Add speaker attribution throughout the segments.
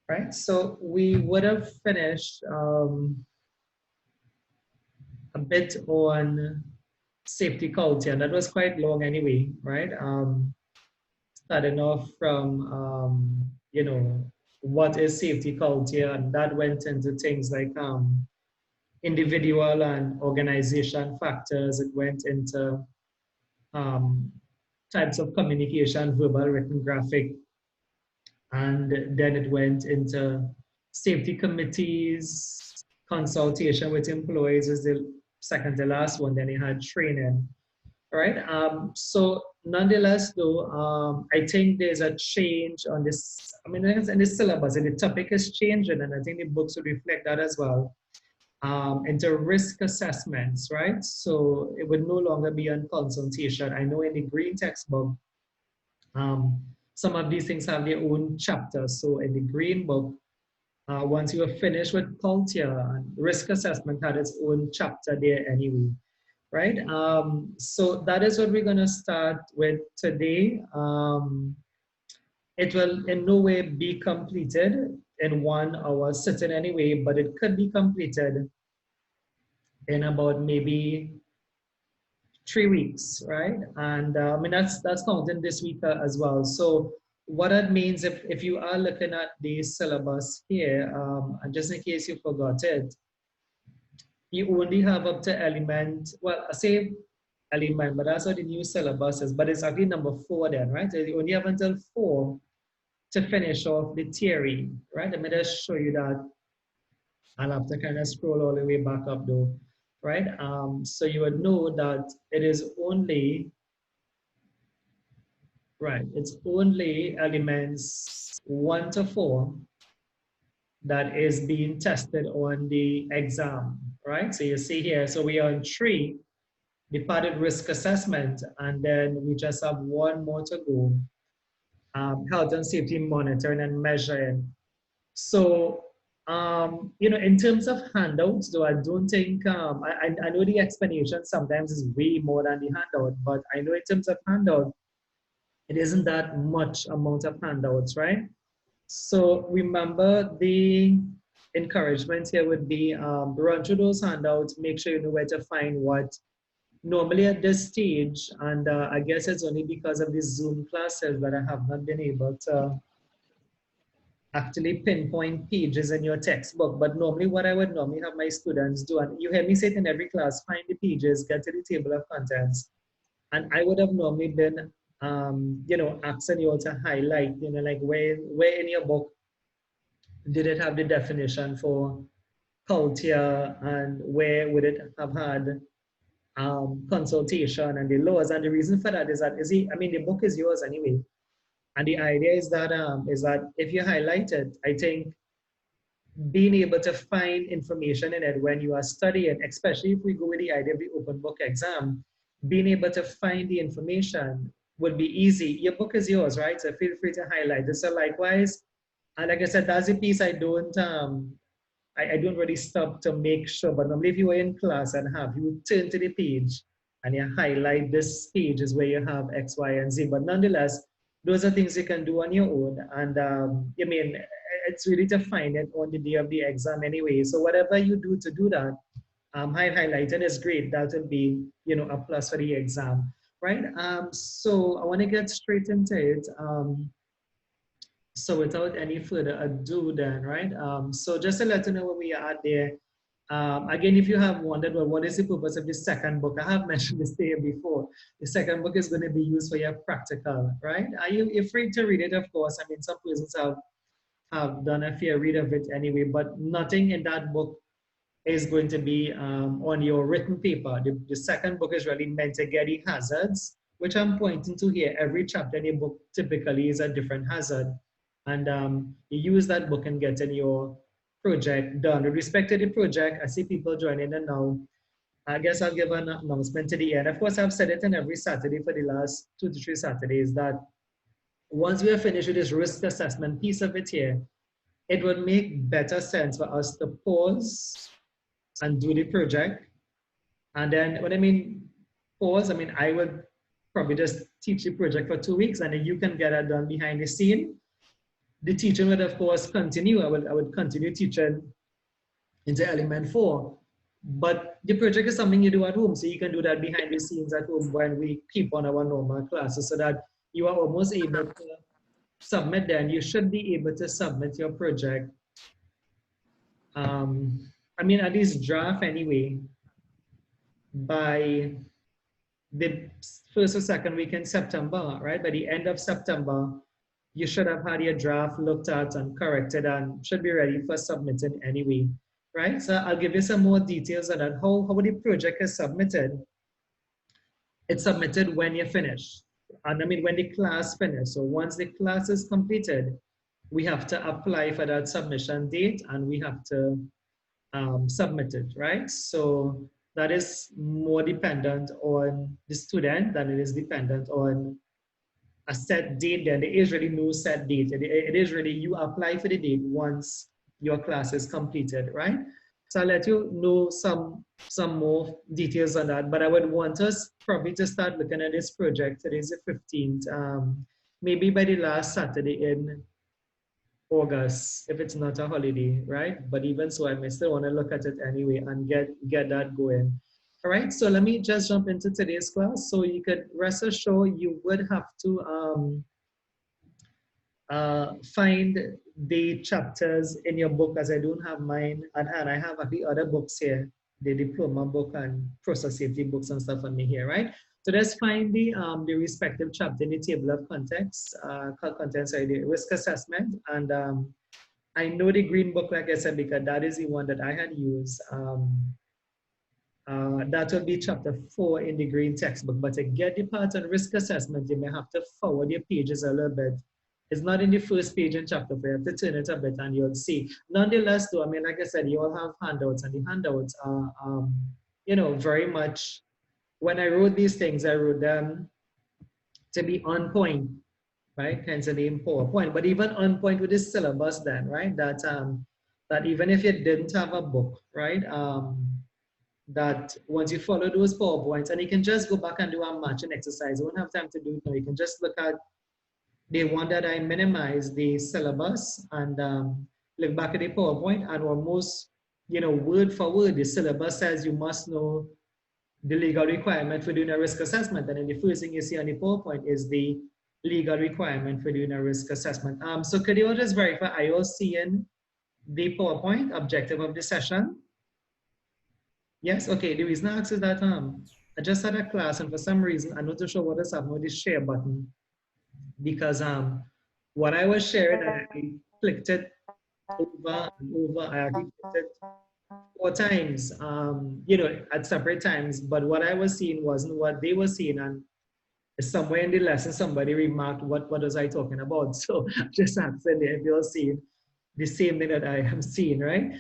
Speaker 1: right? So we would have finished a bit on safety culture, and that was quite long anyway, right? Starting off from, you know, what is safety culture, and that went into things like individual and organization factors. It went into um, types of communication, verbal, written, graphic, and then it went into safety committees, consultation with employees is the second to last one. Then you had training, right? So nonetheless, though, I think there's a change on this. I mean, in the syllabus, and the topic is changing, and I think the books will reflect that as well. Into risk assessments, right? So it would no longer be on consultation. I know in the green textbook, um, some of these things have their own chapters. So in the green book, once you are finished with culture, risk assessment had its own chapter there anyway, right? So that is what we're going to start with today. It will in no way be completed in 1 hour sitting anyway, but it could be completed in about maybe 3 weeks, right? And I mean, that's counting this week as well. So what that means, if you are looking at the syllabus here, and just in case you forgot it, you only have up to element, well, I say element, but that's what the new syllabus is, but it's actually number 4 then, right? So you only have until 4 to finish off the theory, right? Let me just show you that. I'll have to kind of scroll all the way back up though, right? So you would know that it is only, right, it's only elements 1 to 4 that is being tested on the exam, right? So you see here, so we are on 3, the padded risk assessment, and then we just have 1 more to go, health and safety monitoring and measuring. So, you know, in terms of handouts, though, I don't think, I know the explanation sometimes is way more than the handout, but I know in terms of handout, it isn't that much amount of handouts, right? So remember the encouragement here would be run through those handouts, make sure you know where to find what. Normally at this stage, and I guess it's only because of the Zoom classes that I have not been able to actually pinpoint pages in your textbook. But normally what I would normally have my students do, and you hear me say it in every class, find the pages, get to the table of contents. And I would have normally been, you know, asking you all to highlight, you know, like where in your book did it have the definition for culture, and where would it have had consultation and the laws. And the reason for that is that, I mean, the book is yours anyway. And the idea is that if you highlight it, I think being able to find information in it when you are studying, especially if we go with the idea of the open book exam, being able to find the information would be easy. Your book is yours, right? So feel free to highlight it. So likewise, and like I said, that's a piece I don't really stop to make sure, but normally if you were in class and you turn to the page and you highlight this page is where you have X, Y, and Z. But nonetheless, those are things you can do on your own. And I mean, it's really to find it on the day of the exam anyway. So whatever you do to do that, highlighting is great. That would be, you know, a plus for the exam, right? So I want to get straight into it. So without any further ado then, right? So just to let you know where we are there. Again, if you have wondered, well, what is the purpose of the second book? I have mentioned this here before. The second book is going to be used for your practical, right? You're free to read it, of course. I mean, some persons have done a fair read of it anyway, but nothing in that book is going to be on your written paper. The second book is really meant to get the hazards, which I'm pointing to here. Every chapter in the book typically is a different hazard. And you use that book and get in your project done. With respect to the project, I see people joining in now. I guess I'll give an announcement to the end. Of course, I've said it on every Saturday for the last 2 to 3 Saturdays that once we are finished with this risk assessment piece of it here, it would make better sense for us to pause and do the project. And then when I mean pause, I mean I would probably just teach the project for 2 weeks and then you can get it done behind the scene. the teaching would of course continue. I would continue teaching into element 4. But the project is something you do at home, so you can do that behind the scenes at home when we keep on our normal classes, so that you are almost able to submit. Then you should be able to submit your project. I mean, at least draft anyway, by the first or second week in September, right? By the end of September, you should have had your draft looked at and corrected and should be ready for submitting anyway, right? So I'll give you some more details on that. How the project is submitted. It's submitted when you finish. And I mean, when the class finishes. So once the class is completed, we have to apply for that submission date and we have to submit it, right? So that is more dependent on the student than it is dependent on a set date. Then there is really no set date. It is really, you apply for the date once your class is completed, right? So I'll let you know some more details on that, but I would want us probably to start looking at this project. Today is the 15th, maybe by the last Saturday in August, if it's not a holiday, right? But even so, I may still want to look at it anyway and get that going. All right, so let me just jump into today's class. So you could rest assured you would have to find the chapters in your book, as I don't have mine, and I have the other books here, the diploma book and process safety books and stuff on me here, right? So let's find the respective chapter in the table of contents, the risk assessment. And I know the green book, like I said, because that is the one that I had used. That will be chapter 4 in the green textbook. But to get the part on risk assessment, you may have to forward your pages a little bit. It's not in the first page in chapter 4. You have to turn it a bit and you'll see. Nonetheless, though, I mean, like I said, you all have handouts, and the handouts are, you know, very much, when I wrote these things, I wrote them to be on point, right? Hence the name PowerPoint, but even on point with this syllabus then, right? That, that even if you didn't have a book, right? That once you follow those PowerPoints, and you can just go back and do a matching exercise. You won't have time to do it now. You can just look at the one that I minimized, the syllabus, and look back at the PowerPoint, and almost, you know, word for word, the syllabus says you must know the legal requirement for doing a risk assessment. And then the first thing you see on the PowerPoint is the legal requirement for doing a risk assessment. So could you all just verify, are you all seeing the PowerPoint objective of the session? Yes, okay. The reason I asked is that I just had a class, and for some reason, I'm not too sure what is happening with the share button, because what I was sharing, I clicked it over and over. I actually clicked it 4 times, you know, at separate times. But what I was seeing wasn't what they were seeing, and somewhere in the lesson, somebody remarked, what was I talking about? So just asking if you're seeing the same thing that I am seeing, right?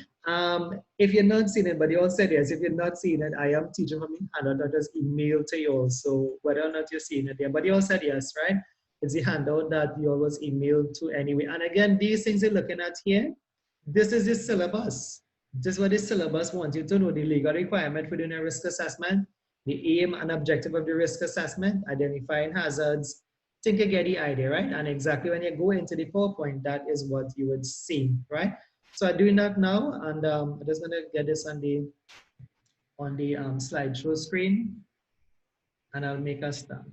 Speaker 1: If you're not seeing it, but you all said yes, if you're not seeing it, I am teaching from the handout that was emailed to you all. So whether or not you're seeing it there, but you all said yes, right? It's the handout that you all was emailed to anyway. And again, these things you're looking at here, this is the syllabus. This is what the syllabus wants you to know: the legal requirement for doing a risk assessment, the aim and objective of the risk assessment, identifying hazards. I think you get the idea, right? And exactly when you go into the PowerPoint, that is what you would see, right? So I'm doing that now, and I'm just gonna get this on the slideshow screen, and I'll make a start,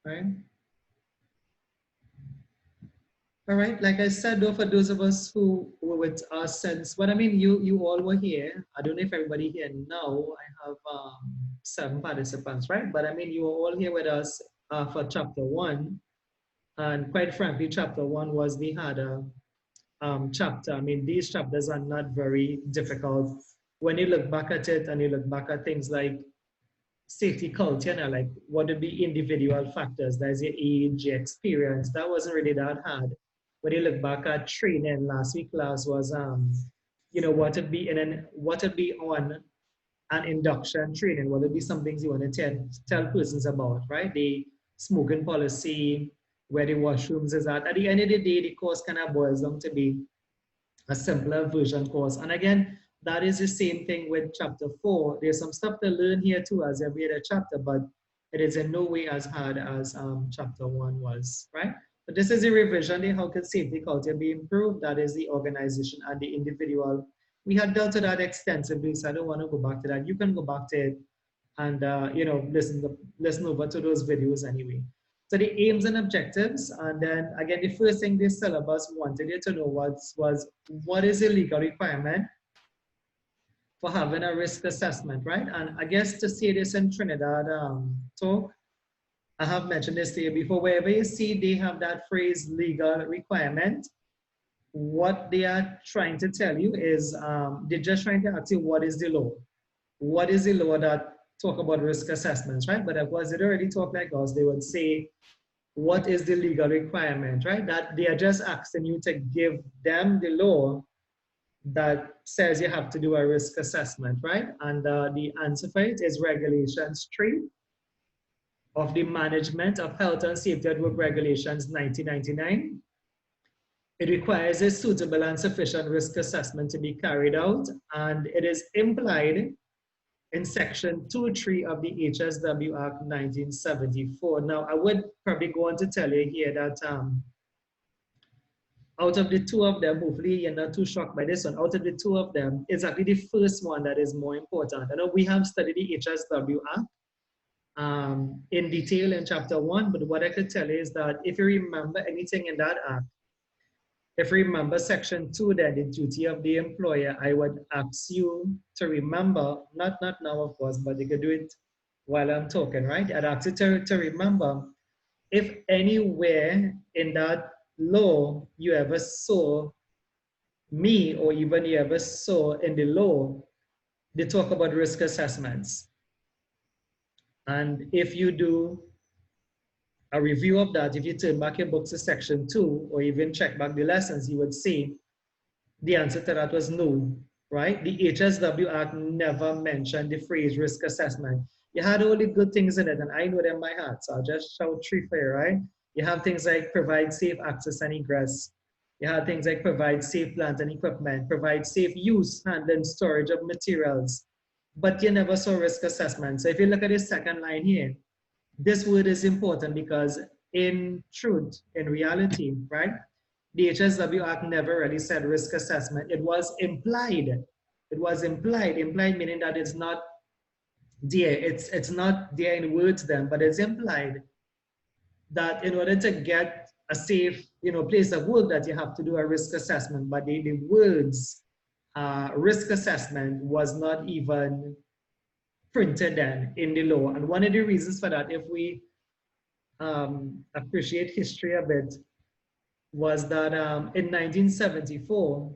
Speaker 1: right? All right, like I said, though, for those of us who were with us since, but I mean, you all were here. I don't know if everybody here now. I have 7 participants, right? But I mean, you were all here with us for chapter 1. And quite frankly, chapter 1 was the harder chapter. I mean, these chapters are not very difficult. When you look back at it and you look back at things like safety culture, and like what would be individual factors, there's your age, your experience, that wasn't really that hard. When you look back at training, last week class was you know, what would be on an induction training, what would be some things you want to tell persons about, right? The smoking policy, where the washrooms is at the end of the day, the course kind of boils down to be a simpler version course. And again, that is the same thing with chapter 4. There's some stuff to learn here too as every other chapter, but it is in no way as hard as chapter 1 was, right? But this is a revision in how can safety culture be improved. That is the organization and the individual. We had dealt with that extensively, so I don't want to go back to that. You can go back to it and listen over to those videos anyway. So the aims and objectives, and then again, the first thing this syllabus wanted you to know was what is the legal requirement for having a risk assessment, right? And I guess to say this in Trinidad talk, I have mentioned this to you before, wherever you see they have that phrase legal requirement, what they are trying to tell you is they're just trying to ask you what is the law? What is the law that talk about risk assessments, right? But of course, they already talk like us, they would say, what is the legal requirement, right? That they are just asking you to give them the law that says you have to do a risk assessment, right? And the answer for it is Regulations 3 of the Management of Health and Safety at Work Regulations 1999. It requires a suitable and sufficient risk assessment to be carried out, and it is implied in Section 2.3 of the MHSW Act 1974. Now, I would probably go on to tell you here that out of the two of them, hopefully you're not too shocked by this one, out of the two of them, it's actually the first one that is more important. I know we have studied the MHSW Act in detail in chapter 1, but what I could tell you is that if you remember anything in that act, if you remember section 2 there, the duty of the employer, I would ask you to remember, not now of course, but you could do it while I'm talking, right? I'd ask you to remember if anywhere in that law you ever saw me, or even you ever saw in the law, they talk about risk assessments. And if you do a review of that, if you turn back your books to section 2, or even check back the lessons, you would see the answer to that was no, right? The MHSW Act never mentioned the phrase risk assessment. You had all the good things in it, and I know them by heart, so I'll just shout 3 for you, right? You have things like provide safe access and egress. You have things like provide safe plant and equipment, provide safe use, handling, storage of materials. But you never saw risk assessment. So if you look at the second line here, this word is important because in truth, in reality, right? The MHSW Act never really said risk assessment. It was implied. It was implied. Implied meaning that it's not there. It's not there in words then, but it's implied that in order to get a safe, place of work, that you have to do a risk assessment. But the words risk assessment was not even printed then in the law. And one of the reasons for that, if we appreciate history a bit, was that in 1974,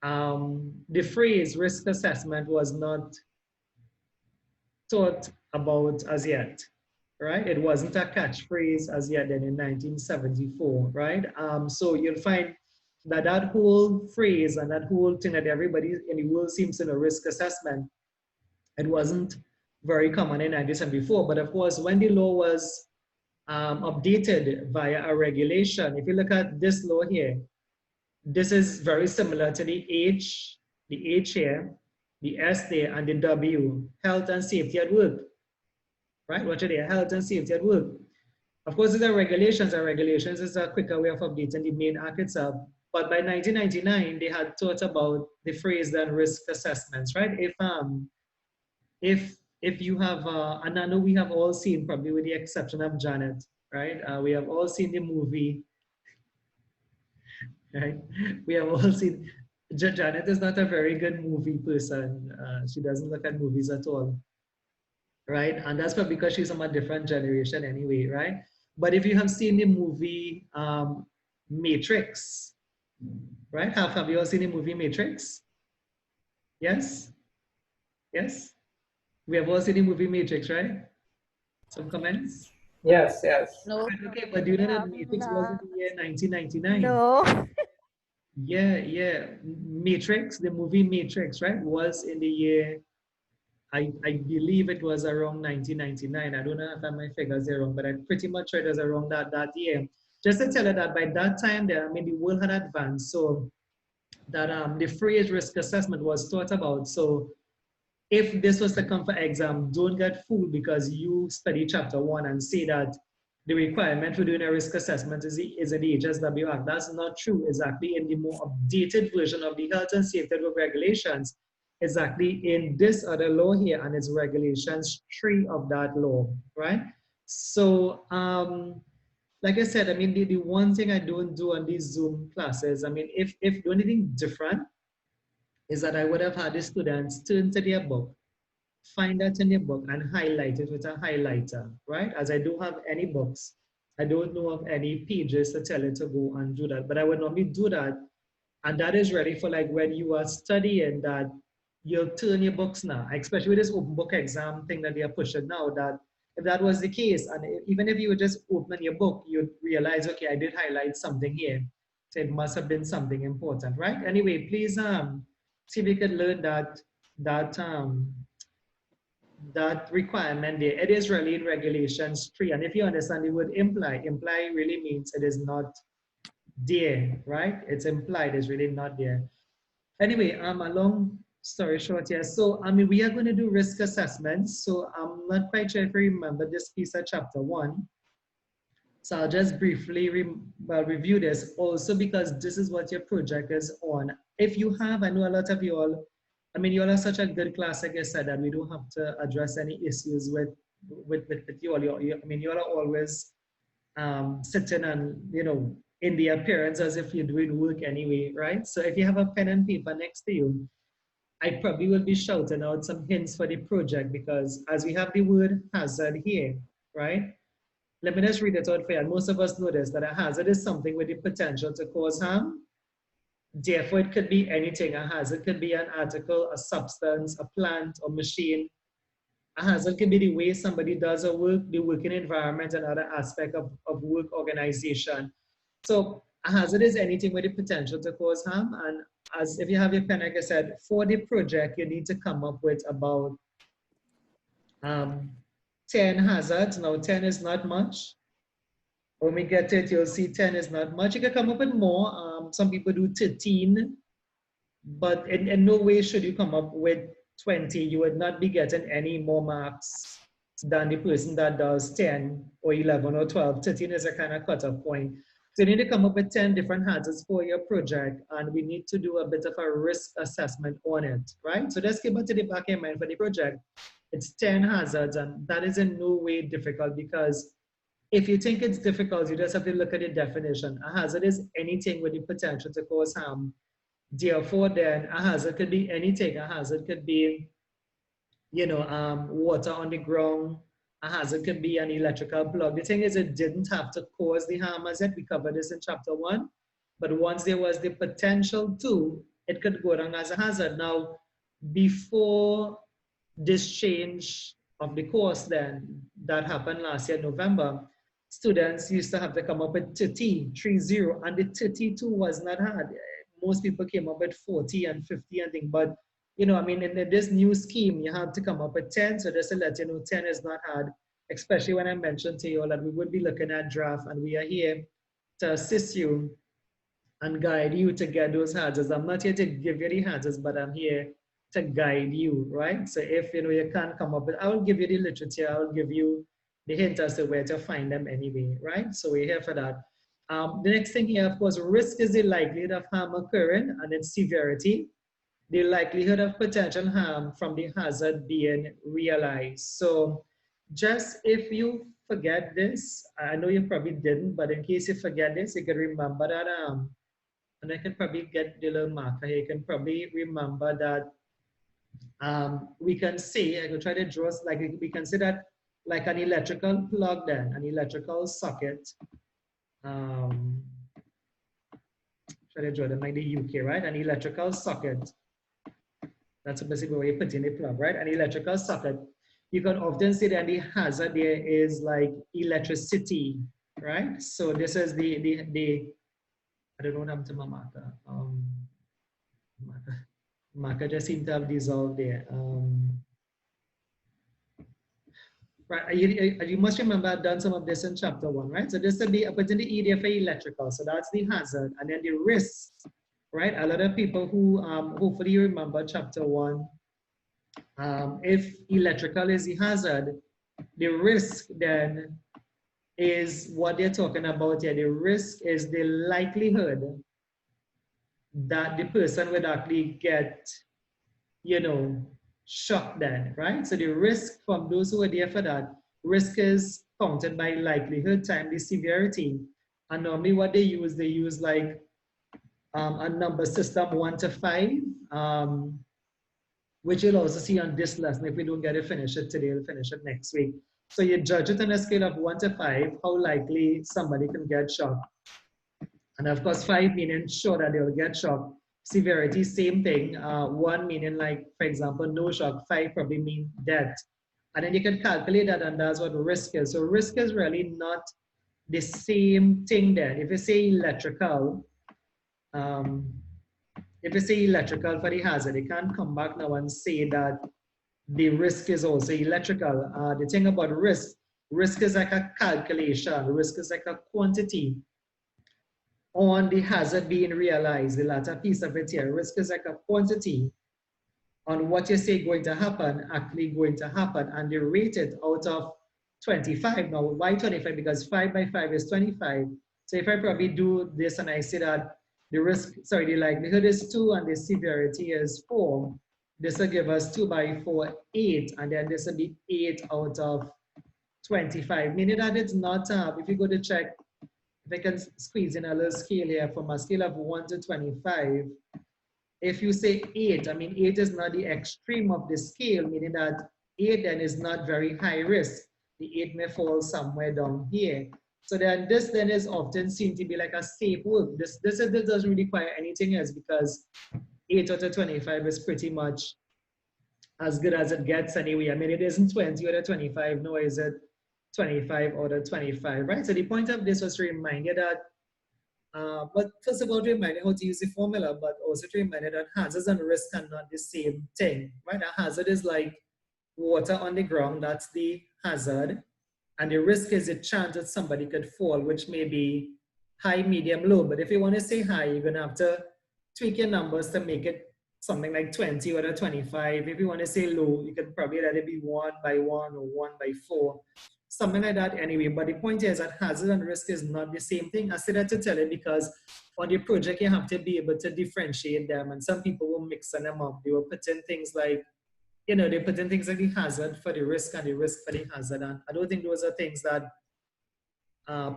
Speaker 1: the phrase risk assessment was not thought about as yet, right? It wasn't a catchphrase as yet then in 1974, right? So you'll find that that whole phrase and that whole thing that everybody in the world seems to know, risk assessment, it wasn't very common in 1974. But of course, when the law was updated via a regulation, if you look at this law here, this is very similar to the H here, the S there, and the W, health and safety at work, right? What are they? Health and safety at work. Of course, these are regulations, and regulations is a quicker way of updating the main act itself. But by 1999, they had thought about the phrase then risk assessments, right? If you have, and I know we have all seen, probably with the exception of Janet, right? We have all seen the movie, right? We have all seen, Janet is not a very good movie person. She doesn't look at movies at all, right? And that's probably because she's from a different generation anyway, right? But if you have seen the movie Matrix, right? Have you all seen the movie Matrix? Yes? Yes? We have all seen the movie Matrix, right? Some comments?
Speaker 2: Yes, yes.
Speaker 3: No.
Speaker 1: Okay, but do you know that Matrix was in the year 1999?
Speaker 3: No.
Speaker 1: Yeah. Matrix, the movie Matrix, right, was in the year, I believe it was around 1999. I don't know if my figures are wrong, but I'm pretty much sure it was around that year. Just to tell you that by that time there, I mean, the world had advanced, so that the phrase risk assessment was thought about. So if this was to come for exam, don't get fooled because you study chapter 1 and say that the requirement for doing a risk assessment is in the HSW Act. That's not true. Exactly in the more updated version of the Health and Safety Work Regulations, exactly in this other law here, and it's Regulations 3 of that law, right? So, like I said, I mean, the one thing I don't do on these Zoom classes, I mean, if the only thing different is that I would have had the students turn to their book, find that in their book and highlight it with a highlighter, right? As I don't have any books, I don't know of any pages to tell it to go and do that, but I would normally do that. And that is ready for like when you are studying that you'll turn your books now, especially with this open book exam thing that they are pushing now, that if that was the case, and even if you would just open your book, you'd realize, okay, I did highlight something here. So it must have been something important, right? Anyway, please see if you could learn that requirement there. It is really in Regulations 3. And if you understand the word imply really means it is not there, right? It's implied, it's really not there. Anyway, a long story short here. So, I mean, we are going to do risk assessments. So I'm not quite sure if you remember this piece of chapter 1. So I'll just briefly review this also because this is what your project is on. If you have, I know a lot of you all, I mean, you all are such a good class, like I said, that we don't have to address any issues with you all. I mean, you all are always sitting and, you know, in the appearance as if you're doing work anyway, right? So if you have a pen and paper next to you, I probably will be shouting out some hints for the project because as we have the word hazard here, right? Let me just read it out for you. And most of us know this, that a hazard is something with the potential to cause harm. Therefore, it could be anything. A hazard could be an article, a substance, a plant, or machine. A hazard can be the way somebody does a work, the working environment, and other aspect of work organization. So a hazard is anything with the potential to cause harm. And as if you have your pen, like I said, for the project, you need to come up with about 10 hazards. Now, 10 is not much. When we get to it, you'll see 10 is not much. You can come up with more. Some people do 13, but in no way should you come up with 20. You would not be getting any more marks than the person that does 10 or 11 or 12. 13 is a kind of cutoff point. So you need to come up with 10 different hazards for your project, and we need to do a bit of a risk assessment on it, right? So let's keep it to the back of your mind for the project. It's 10 hazards, and that is in no way difficult because if you think it's difficult, you just have to look at the definition. A hazard is anything with the potential to cause harm. Therefore, then a hazard could be anything. A hazard could be, you know, water on the ground. A hazard could be an electrical plug. The thing is, it didn't have to cause the harm as it. We covered this in chapter 1. But once there was the potential to, it could go down as a hazard. Now, before this change of the course then that happened last year, November, students used to have to come up with 30, and the 32 was not hard. Most people came up with 40 and 50 and things, but you know, I mean, in this new scheme, you have to come up with 10. So just to let you know, 10 is not hard, especially when I mentioned to you all that we would be looking at draft and we are here to assist you and guide you to get those hazards. I'm not here to give you the hazards, but I'm here to guide you, right? So if you know you can't come up with, I will give you the literature, I will give you the hint as to where to find them anyway, right? So we're here for that. The next thing here, of course, risk is the likelihood of harm occurring and its severity, the likelihood of potential harm from the hazard being realized. So just if you forget this, I know you probably didn't, but in case you forget this, you can remember that, and I can probably get the little marker here, you can probably remember that we can say, I can try to draw, like we can say that like an electrical plug then, an electrical socket. Try to draw them like the UK, right? An electrical socket. That's basically where you put in the plug, right? An electrical socket. You can often see that the hazard there is like electricity, right? So this is the I don't know what happened to my marker. Marker just seemed to have dissolved there. Right, you must remember I've done some of this in chapter 1, right? So this would be a put in the E there for electrical. So that's the hazard. And then the risk, right? A lot of people who hopefully you remember chapter 1. If electrical is the hazard, the risk then is what they're talking about here. The risk is the likelihood that the person would actually get, you know, shot dead, right? So the risk from those who are there for that, risk is counted by likelihood times the severity. And normally what they use like a number system 1 to 5, which you'll also see on this lesson. If we don't get to finish it today, we'll finish it next week. So you judge it on a scale of 1 to 5, how likely somebody can get shot. And of course, 5 meaning sure that they'll get shocked. Severity, same thing. 1 meaning like, for example, no shock. 5 probably mean death. And then you can calculate that, and that's what risk is. So risk is really not the same thing then. If you say electrical, if you say electrical for the hazard, you can't come back now and say that the risk is also electrical. The thing about risk is like a calculation. Risk is like a quantity on the hazard being realized, the latter piece of it here. Risk is like a quantity on what you say going to happen, actually going to happen, and they rate it out of 25. Now, why 25? Because 5 by 5 is 25. So if I probably do this and I say that the likelihood is 2 and the severity is 4, this will give us 2 by 4, 8, and then this will be 8 out of 25, meaning that it's not, if you go to check, if I can squeeze in a little scale here from a scale of 1 to 25, if you say 8, I mean 8 is not the extreme of the scale, meaning that 8 then is not very high risk. The 8 may fall somewhere down here. So then this then is often seen to be like a safe work. This doesn't really require anything else, because 8 out of 25 is pretty much as good as it gets anyway. I mean, it isn't 20 out of 25, nor is it 25 out of 25, right? So the point of this was to remind you that, but first of all, to remind you how to use the formula, but also to remind you that hazards and risks are not the same thing, right? A hazard is like water on the ground, that's the hazard. And the risk is the chance that somebody could fall, which may be high, medium, low. But if you want to say high, you're going to have to tweak your numbers to make it something like 20 or 25. If you want to say low, you can probably let it be 1 by 1 or 1 by 4, something like that anyway. But the point is that hazard and risk is not the same thing. I say that to tell you because on the project, you have to be able to differentiate them. And some people will mix them up. They will put in things like, you know, they put in things like the hazard for the risk and the risk for the hazard. And I don't think those are things that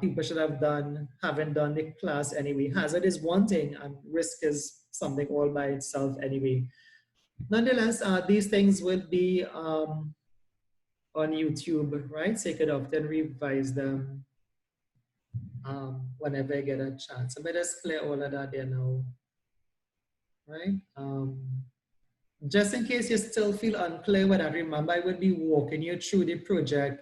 Speaker 1: people should have done, haven't done the class anyway. Hazard is one thing and risk is something all by itself anyway. Nonetheless, these things will be on YouTube, right? So you could often revise them whenever I get a chance. So let us clear all of that there now, right? Just in case you still feel unclear with that, remember I will be walking you through the project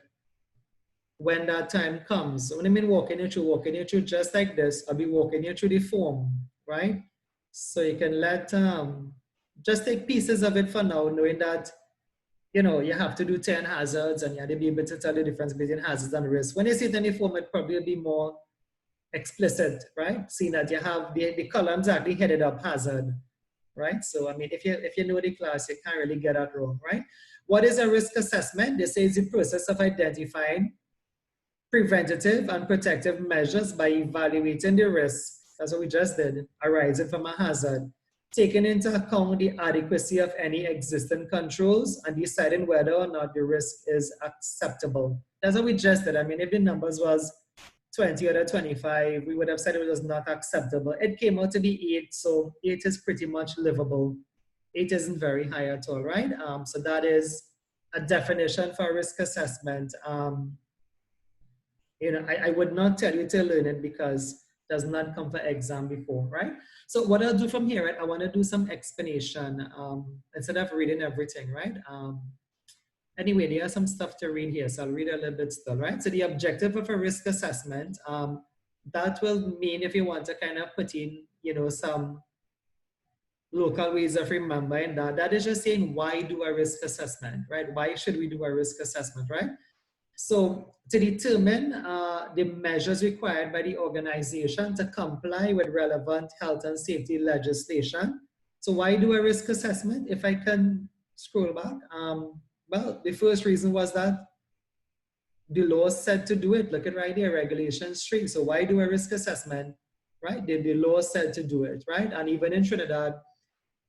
Speaker 1: when that time comes. So when I mean walking you through just like this, I'll be walking you through the form, right? So you can let, just take pieces of it for now, knowing that, you know, you have to do 10 hazards and you have to be able to tell the difference between hazards and risks. When you see it in the form, it probably will be more explicit, right? Seeing that you have the columns actually headed up hazard, right? So, I mean, if you know the class, you can't really get that wrong, right? What is a risk assessment? This is the process of identifying preventative and protective measures by evaluating the risk, that's what we just did, arising from a hazard, taking into account the adequacy of any existing controls and deciding whether or not the risk is acceptable. That's what we just did. I mean, if the numbers was 20 or 25, we would have said it was not acceptable. It came out to be 8, so 8 is pretty much livable. 8 isn't very high at all, right? So that is a definition for risk assessment. You know, I would not tell you to learn it because it does not come for exam before, right? So what I'll do from here, right, I want to do some explanation instead of reading everything, right? Anyway, there are some stuff to read here, so I'll read a little bit still, right? So the objective of a risk assessment, that will mean if you want to kind of put in, you know, some local ways of remembering that, that is just saying, why do a risk assessment, right? Why should we do a risk assessment, right? So to determine the measures required by the organization to comply with relevant health and safety legislation. So why do a risk assessment? If I can scroll back, well, the first reason was that the law said to do it. Look at right there, regulations 3. So why do a risk assessment, right? The law said to do it, right? And even in Trinidad,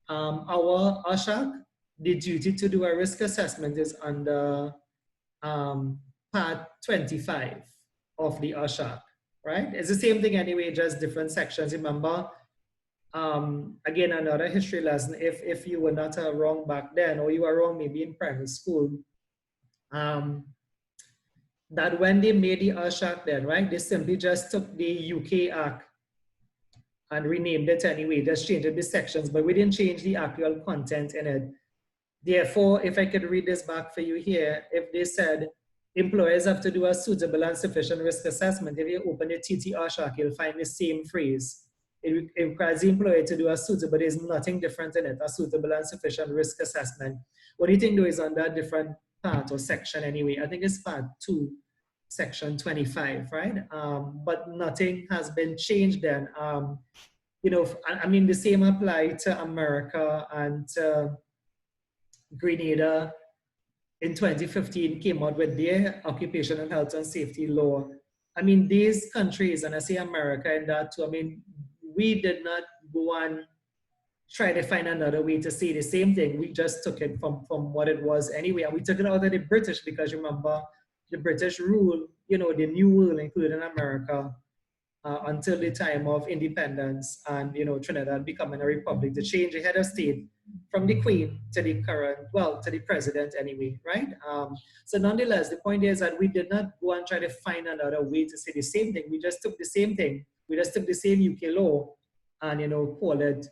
Speaker 1: our OSHAC, the duty to do a risk assessment is under Part 25 of the OSHAC, right? It's the same thing anyway, just different sections. Remember, again, another history lesson, if you were not wrong back then, or you were wrong maybe in primary school, that when they made the OSHAC then, right, they simply just took the UK Act and renamed it anyway, just changed the sections, but we didn't change the actual content in it. Therefore, if I could read this back for you here, if they said employers have to do a suitable and sufficient risk assessment, if you open the TT OSHAC, you'll find the same phrase. It requires the employer to do a suitable, there's nothing different in it, a suitable and sufficient risk assessment. What do you think though is on that different part or section anyway? I think it's part 2, section 25, right? But nothing has been changed then. You know, I mean, the same applied to America and Grenada in 2015 came out with their occupational health and safety law. I mean, these countries, and I say America in that too, I mean, we did not go and try to find another way to say the same thing. We just took it from what it was anyway. And we took it out of the British because remember, the British rule, you know, the new rule including America, until the time of independence and, you know, Trinidad becoming a republic, to change the head of state from the Queen to the current, well, to the president anyway, right? So nonetheless, the point is that we did not go and try to find another way to say the same thing. We just took the same thing. We just took the same UK law and, you know, called it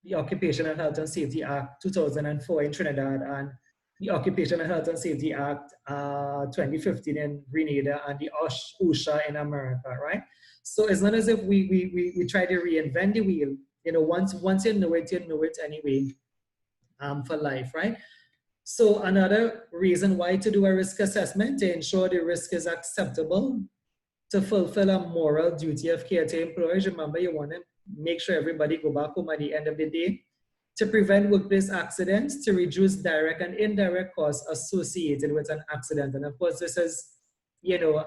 Speaker 1: the Occupational Health and Safety Act 2004 in Trinidad and the Occupational Health and Safety Act 2015 in Grenada and the OSHA in America, right? So it's not as if we try to reinvent the wheel. You know, once you know it anyway, for life, right? So another reason why to do a risk assessment, to ensure the risk is acceptable, to fulfill a moral duty of care to employers. Remember, you want to make sure everybody go back home at the end of the day, to prevent workplace accidents, to reduce direct and indirect costs associated with an accident. And of course, this is, you know,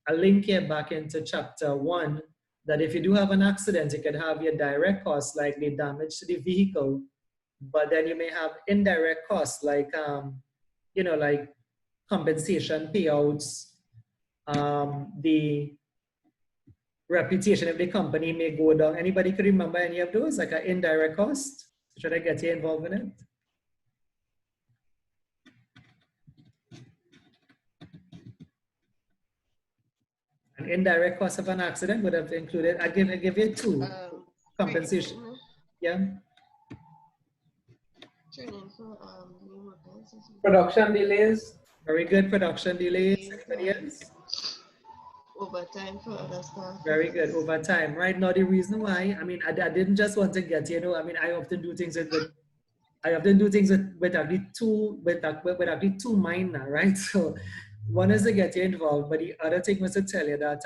Speaker 1: a link here back into chapter 1, that if you do have an accident, you can have your direct costs like the damage to the vehicle, but then you may have indirect costs like, you know, like compensation payouts, the reputation of the company may go down. Anybody could remember any of those, like an indirect cost? Should I get you involved in it? An indirect cost of an accident would have included, I give you 2. Compensation. Yeah.
Speaker 2: Production delays.
Speaker 1: Very good. Production delays. Anybody else?
Speaker 3: Overtime for other staff.
Speaker 1: Very good. Overtime. Right now, the reason why, I mean, I didn't just want to get, you know, I mean, I often do things with actually two mind now, right? So one is to get you involved, but the other thing was to tell you that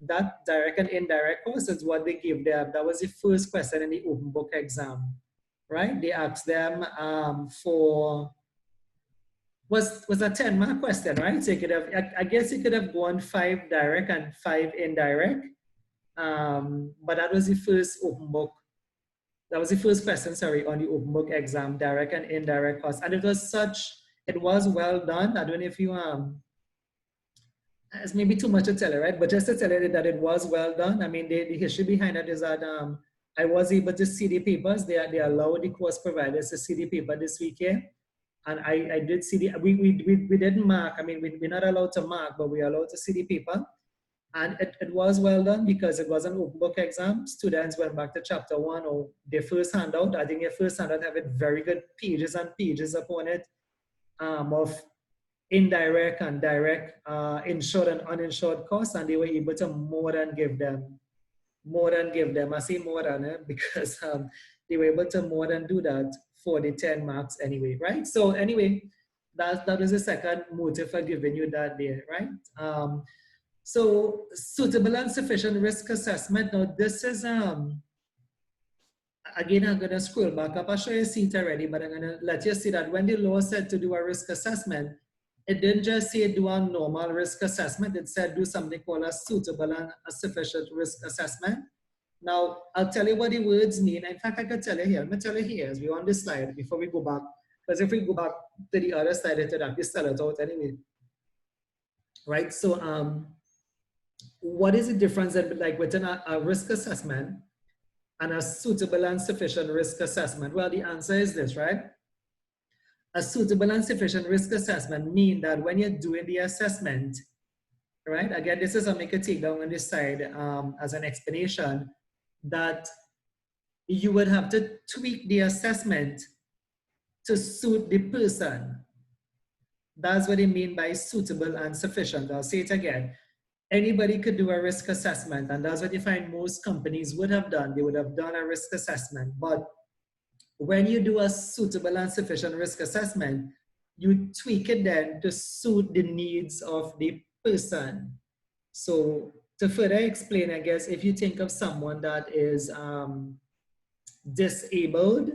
Speaker 1: that direct and indirect cost is what they give them. That was the first question in the open book exam, right? They asked them for, was a 10-mark question, right? So you could have, I guess you could have gone 5 direct and 5 indirect, but that was the first open book. That was the first question, sorry, on the open book exam, direct and indirect costs. And it was well done. I don't know if you, it's maybe too much to tell you, right? But just to tell you that it was well done. I mean, the history behind it is that I was able to see the papers. They allowed the course providers to see the paper this week here. And I did see the, we didn't mark. I mean, we're not allowed to mark, but we're allowed to see the paper. And it was well done because it was an open book exam. Students went back to chapter 1 or their first handout. I think their first handout have it very good pages and pages upon it of indirect and direct, insured and uninsured costs, and they were able to more than give them. I say more than it because they were able to more than do that for the 10 marks anyway, right? So anyway, that was the second motive for giving you that there, right? So suitable and sufficient risk assessment. Now this is, again, I'm gonna scroll back up. I'll show you a seat already, but I'm gonna let you see that when the law said to do a risk assessment, it didn't just say do a normal risk assessment, it said do something called a suitable and a sufficient risk assessment. Now, I'll tell you what the words mean. In fact, I could tell you here. Let me tell you here as we're on this slide before we go back. Because if we go back to the other slide, it would actually spell it out anyway. Right? So, what is the difference like within a risk assessment and a suitable and sufficient risk assessment? Well, the answer is this, right? A suitable and sufficient risk assessment mean that when you're doing the assessment, right? Again, this is a make a take down on this side as an explanation that you would have to tweak the assessment to suit the person. That's what they mean by suitable and sufficient. I'll say it again. Anybody could do a risk assessment, and that's what you find most companies would have done. They would have done a risk assessment. But when you do a suitable and sufficient risk assessment, you tweak it then to suit the needs of the person. So to further explain, I guess, if you think of someone that is disabled,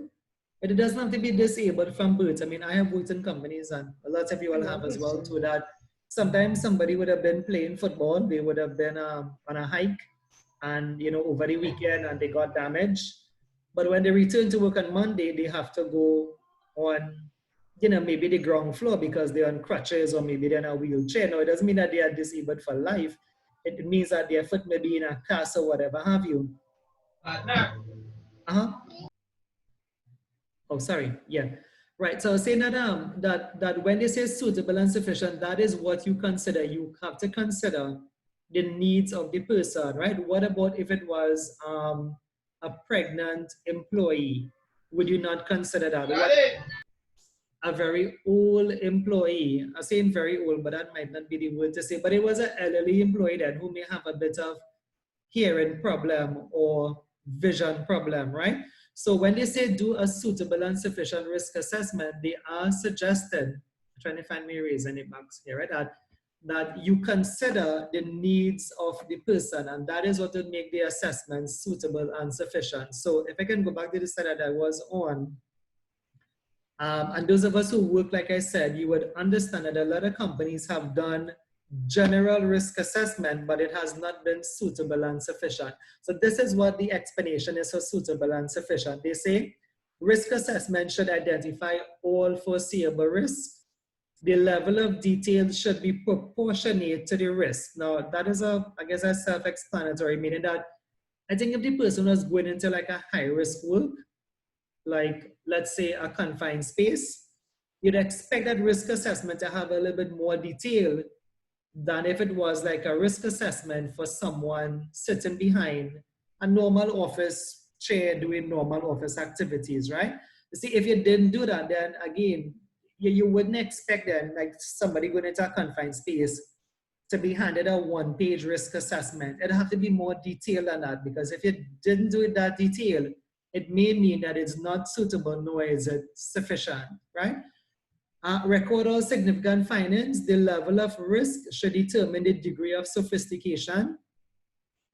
Speaker 1: it doesn't have to be disabled from birth. I mean, I have worked in companies, and a lot of you will have as well too, that sometimes somebody would have been playing football, they would have been on a hike, and over the weekend, and they got damaged. But when they return to work on Monday, they have to go on, maybe the ground floor because they're on crutches, or maybe they're in a wheelchair. No, it doesn't mean that they are disabled for life. It means that their foot may be in a cast or whatever have you. Oh, sorry. Yeah. Right. So I was saying that, that when they say suitable and sufficient, that is what you consider. You have to consider the needs of the person, right? What about if it was a pregnant employee? Would you not consider that? A very old employee, I'm saying very old, but that might not be the word to say, but it was an elderly employee then who may have a bit of hearing problem or vision problem, right? So when they say do a suitable and sufficient risk assessment, they are suggesting, I'm trying to find my eraser in the box here, right? That you consider the needs of the person, and that is what would make the assessment suitable and sufficient. So if I can go back to the slide that I was on, and those of us who work, like I said, you would understand that a lot of companies have done general risk assessment, but it has not been suitable and sufficient. So this is what the explanation is for suitable and sufficient. They say risk assessment should identify all foreseeable risks. The level of detail should be proportionate to the risk. Now that is I guess a self-explanatory, meaning that I think if the person was going into like a high risk work, like let's say a confined space, you'd expect that risk assessment to have a little bit more detail than if it was like a risk assessment for someone sitting behind a normal office chair doing normal office activities, right? You see, if you didn't do that, then again, you wouldn't expect then like somebody going into a confined space to be handed a one-page risk assessment. It'd have to be more detailed than that, because if you didn't do it that detailed, it may mean that it's not suitable, nor is it sufficient, right? Record all significant findings. The level of risk should determine the degree of sophistication.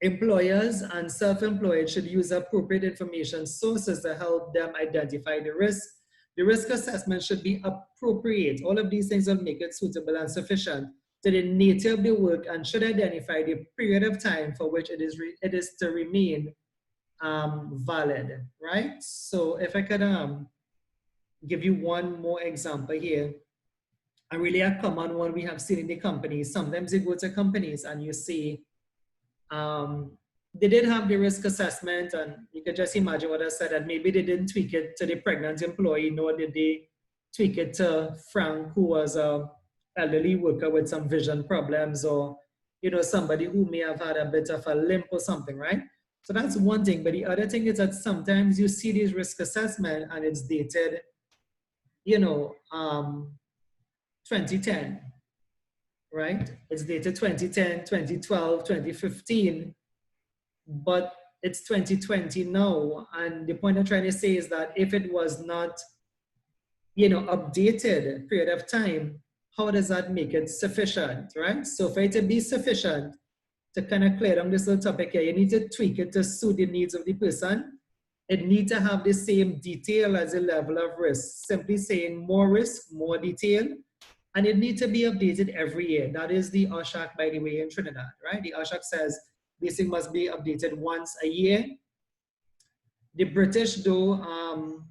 Speaker 1: Employers and self-employed should use appropriate information sources to help them identify the risk. The risk assessment should be appropriate. All of these things will make it suitable and sufficient to the nature of the work, and should identify the period of time for which it is to remain valid, right? So if I could give you one more example here, a really a common one we have seen in the companies. Sometimes you go to companies and you see they did have the risk assessment, and you could just imagine what I said, that maybe they didn't tweak it to the pregnant employee, nor did they tweak it to Frank, who was a elderly worker with some vision problems, or somebody who may have had a bit of a limp or something, right? So that's one thing. But the other thing is that sometimes you see these risk assessment and it's dated 2010, right? It's dated 2010, 2012, 2015, but it's 2020 now. And the point I'm trying to say is that if it was not, updated period of time, how does that make it sufficient, right? So for it to be sufficient, to kind of clear down this little topic here, you need to tweak it to suit the needs of the person. It needs to have the same detail as the level of risk. Simply saying more risk, more detail, And it needs to be updated every year. That is the OSH Act, by the way, in Trinidad, right? The OSH Act says this thing must be updated once a year. The British, though,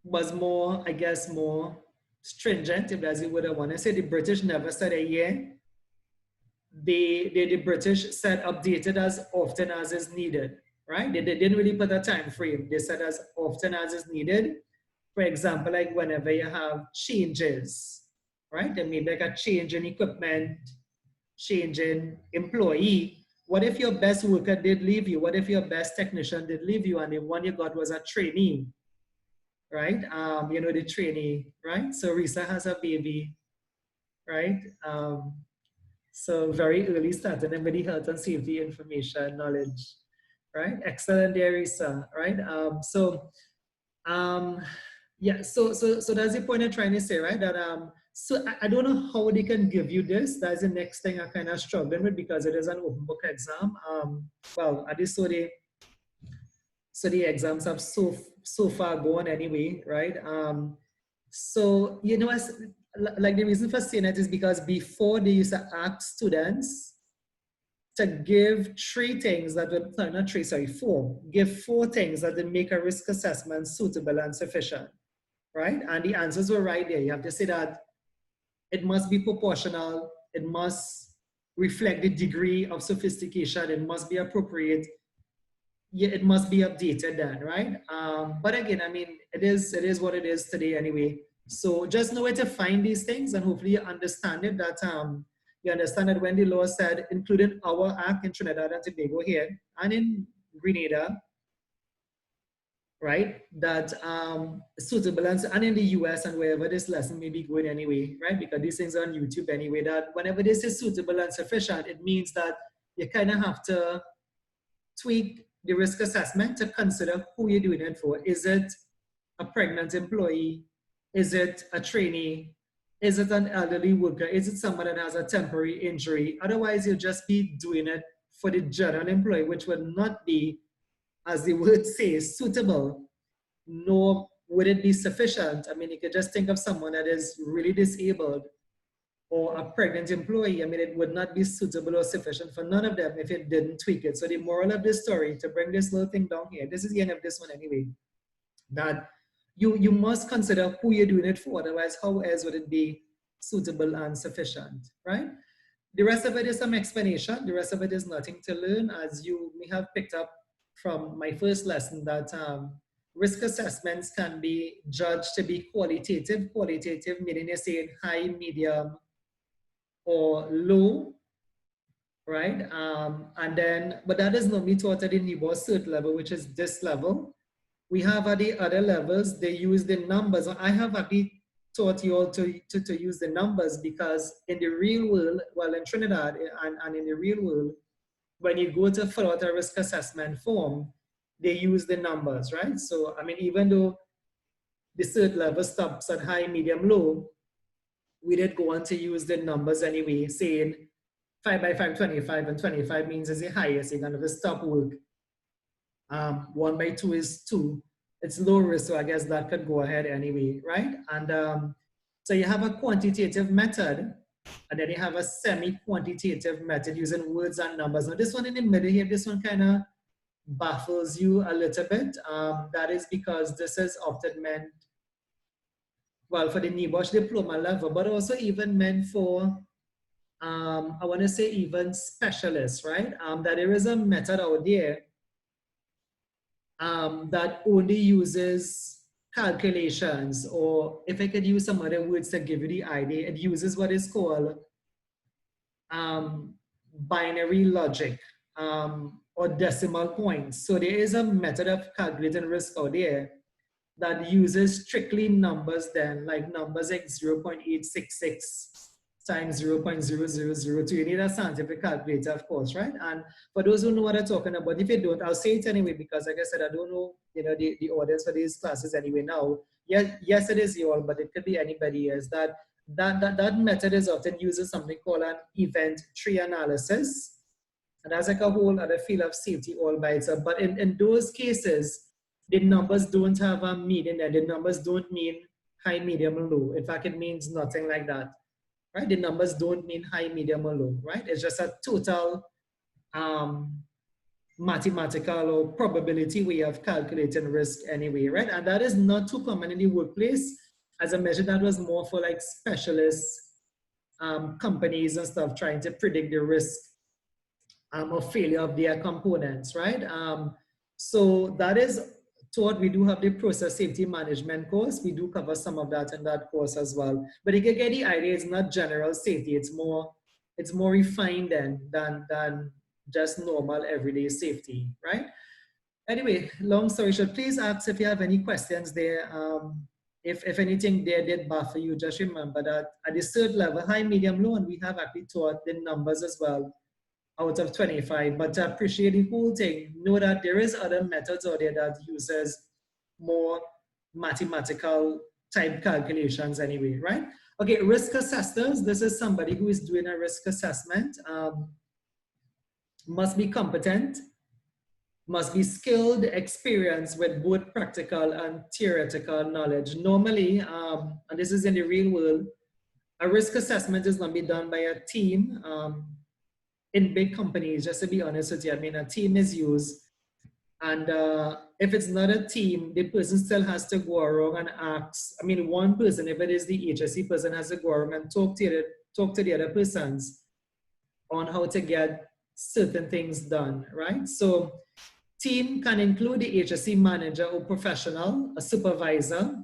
Speaker 1: was more, I guess, more stringent, if that's what I want to say. The British never said a year. The British said updated as often as is needed, right? They didn't really put a time frame. They said as often as is needed. For example, like whenever you have changes, right? There may be like a change in equipment, change in employee. What if your best worker did leave you? What if your best technician did leave you and the one you got was a trainee, right? You know, the trainee, right? So Risa has a baby, right? So very early starting in the health and safety information knowledge, right? Excellent there, Risa, right? Yeah, so that's the point I'm trying to say, right? That so I don't know how they can give you this. That's the next thing I'm kind of struggling with because it is an open book exam. Well, at least so the exams have so far gone anyway, right? So you know, like the reason for saying it is because before they used to ask students to give give four things that would make a risk assessment suitable and sufficient, right? And the answers were right there. You have to say that it must be proportional, it must reflect the degree of sophistication, it must be appropriate, yeah, it must be updated then, right? But again, I mean, it is what it is today anyway. So just know where to find these things, and hopefully you understand it, that you understand that when the law said, including our act in Trinidad and Tobago here and in Grenada, right, that suitable, and in the US and wherever this lesson may be going anyway, right, because these things are on YouTube anyway, that whenever this is suitable and sufficient, it means that you kind of have to tweak the risk assessment to consider who you're doing it for. Is it a pregnant employee? Is it a trainee? Is it an elderly worker? Is it someone that has a temporary injury? Otherwise, you'll just be doing it for the general employee, which would not be, as the word says, suitable, nor would it be sufficient. I mean, you could just think of someone that is really disabled or a pregnant employee. I mean, it would not be suitable or sufficient for none of them if it didn't tweak it. So the moral of this story, to bring this little thing down here, this is the end of this one anyway, that you must consider who you're doing it for. Otherwise, how else would it be suitable and sufficient, right? The rest of it is some explanation. The rest of it is nothing to learn, as you may have picked up from my first lesson, that risk assessments can be judged to be qualitative. Qualitative meaning they say high, medium, or low, right? And then, but that is normally taught at the NEBOSH cert level, which is this level. We have at the other levels, they use the numbers. I have actually taught you all to use the numbers, because in the real world, well, in Trinidad and in the real world, when you go to fill out a risk assessment form, they use the numbers, right? So, I mean, even though the cert level stops at high, medium, low, we did go on to use the numbers anyway, saying 5 by 5, 25, and 25 means is the highest. You're going to stop work. 1 by 2 is 2. It's low risk, so I guess that could go ahead anyway, right? And so you have a quantitative method, and then you have a semi-quantitative method using words and numbers. Now this one in the middle here, this one kind of baffles you a little bit. That is because this is often meant, well, for the NEBOSH diploma level, but also even meant for, I want to say even specialists, right? That there is a method out there that only uses calculations, or if I could use some other words to give you the idea, it uses what is called binary logic or decimal points. So there is a method of calculating risk out there that uses strictly numbers then, like numbers like 0.866 times 0.0002. You need a scientific calculator, of course, right? And for those who know what I'm talking about, if you don't, I'll say it anyway, because like I said, I don't know, you know, the audience for these classes anyway now. Yes, it is you all, but it could be anybody else. That method is often uses something called an event tree analysis. And that's like a whole other field of safety all by itself. But in those cases, the numbers don't have a meaning, and the numbers don't mean high, medium, and low. In fact, it means nothing like that, right? The numbers don't mean high, medium, or low, right? It's just a total mathematical or probability way of calculating risk anyway, right? And that is not too common in the workplace. As a measure, that was more for like specialist companies and stuff trying to predict the risk or failure of their components, right? So that is taught. We do have the process safety management course. We do cover some of that in that course as well. But you can get the idea, it's not general safety. It's more refined than just normal everyday safety, right? Anyway, long story short, please ask if you have any questions there. If anything there did baffle you, just remember that at the third level, high, medium, low, and we have actually taught the numbers as well out of 25, but to appreciate the whole thing, know that there is other methods out there that uses more mathematical type calculations anyway, right? Okay, risk assessors. This is somebody who is doing a risk assessment. Must be competent, must be skilled, experienced with both practical and theoretical knowledge. Normally, and this is in the real world, a risk assessment is going to be done by a team. In big companies, just to be honest with you, I mean, a team is used. And if it's not a team, the person still has to go around and ask. I mean, one person, if it is the HSE person, has to go around and talk to the other persons on how to get certain things done, right? So team can include the HSE manager or professional, a supervisor.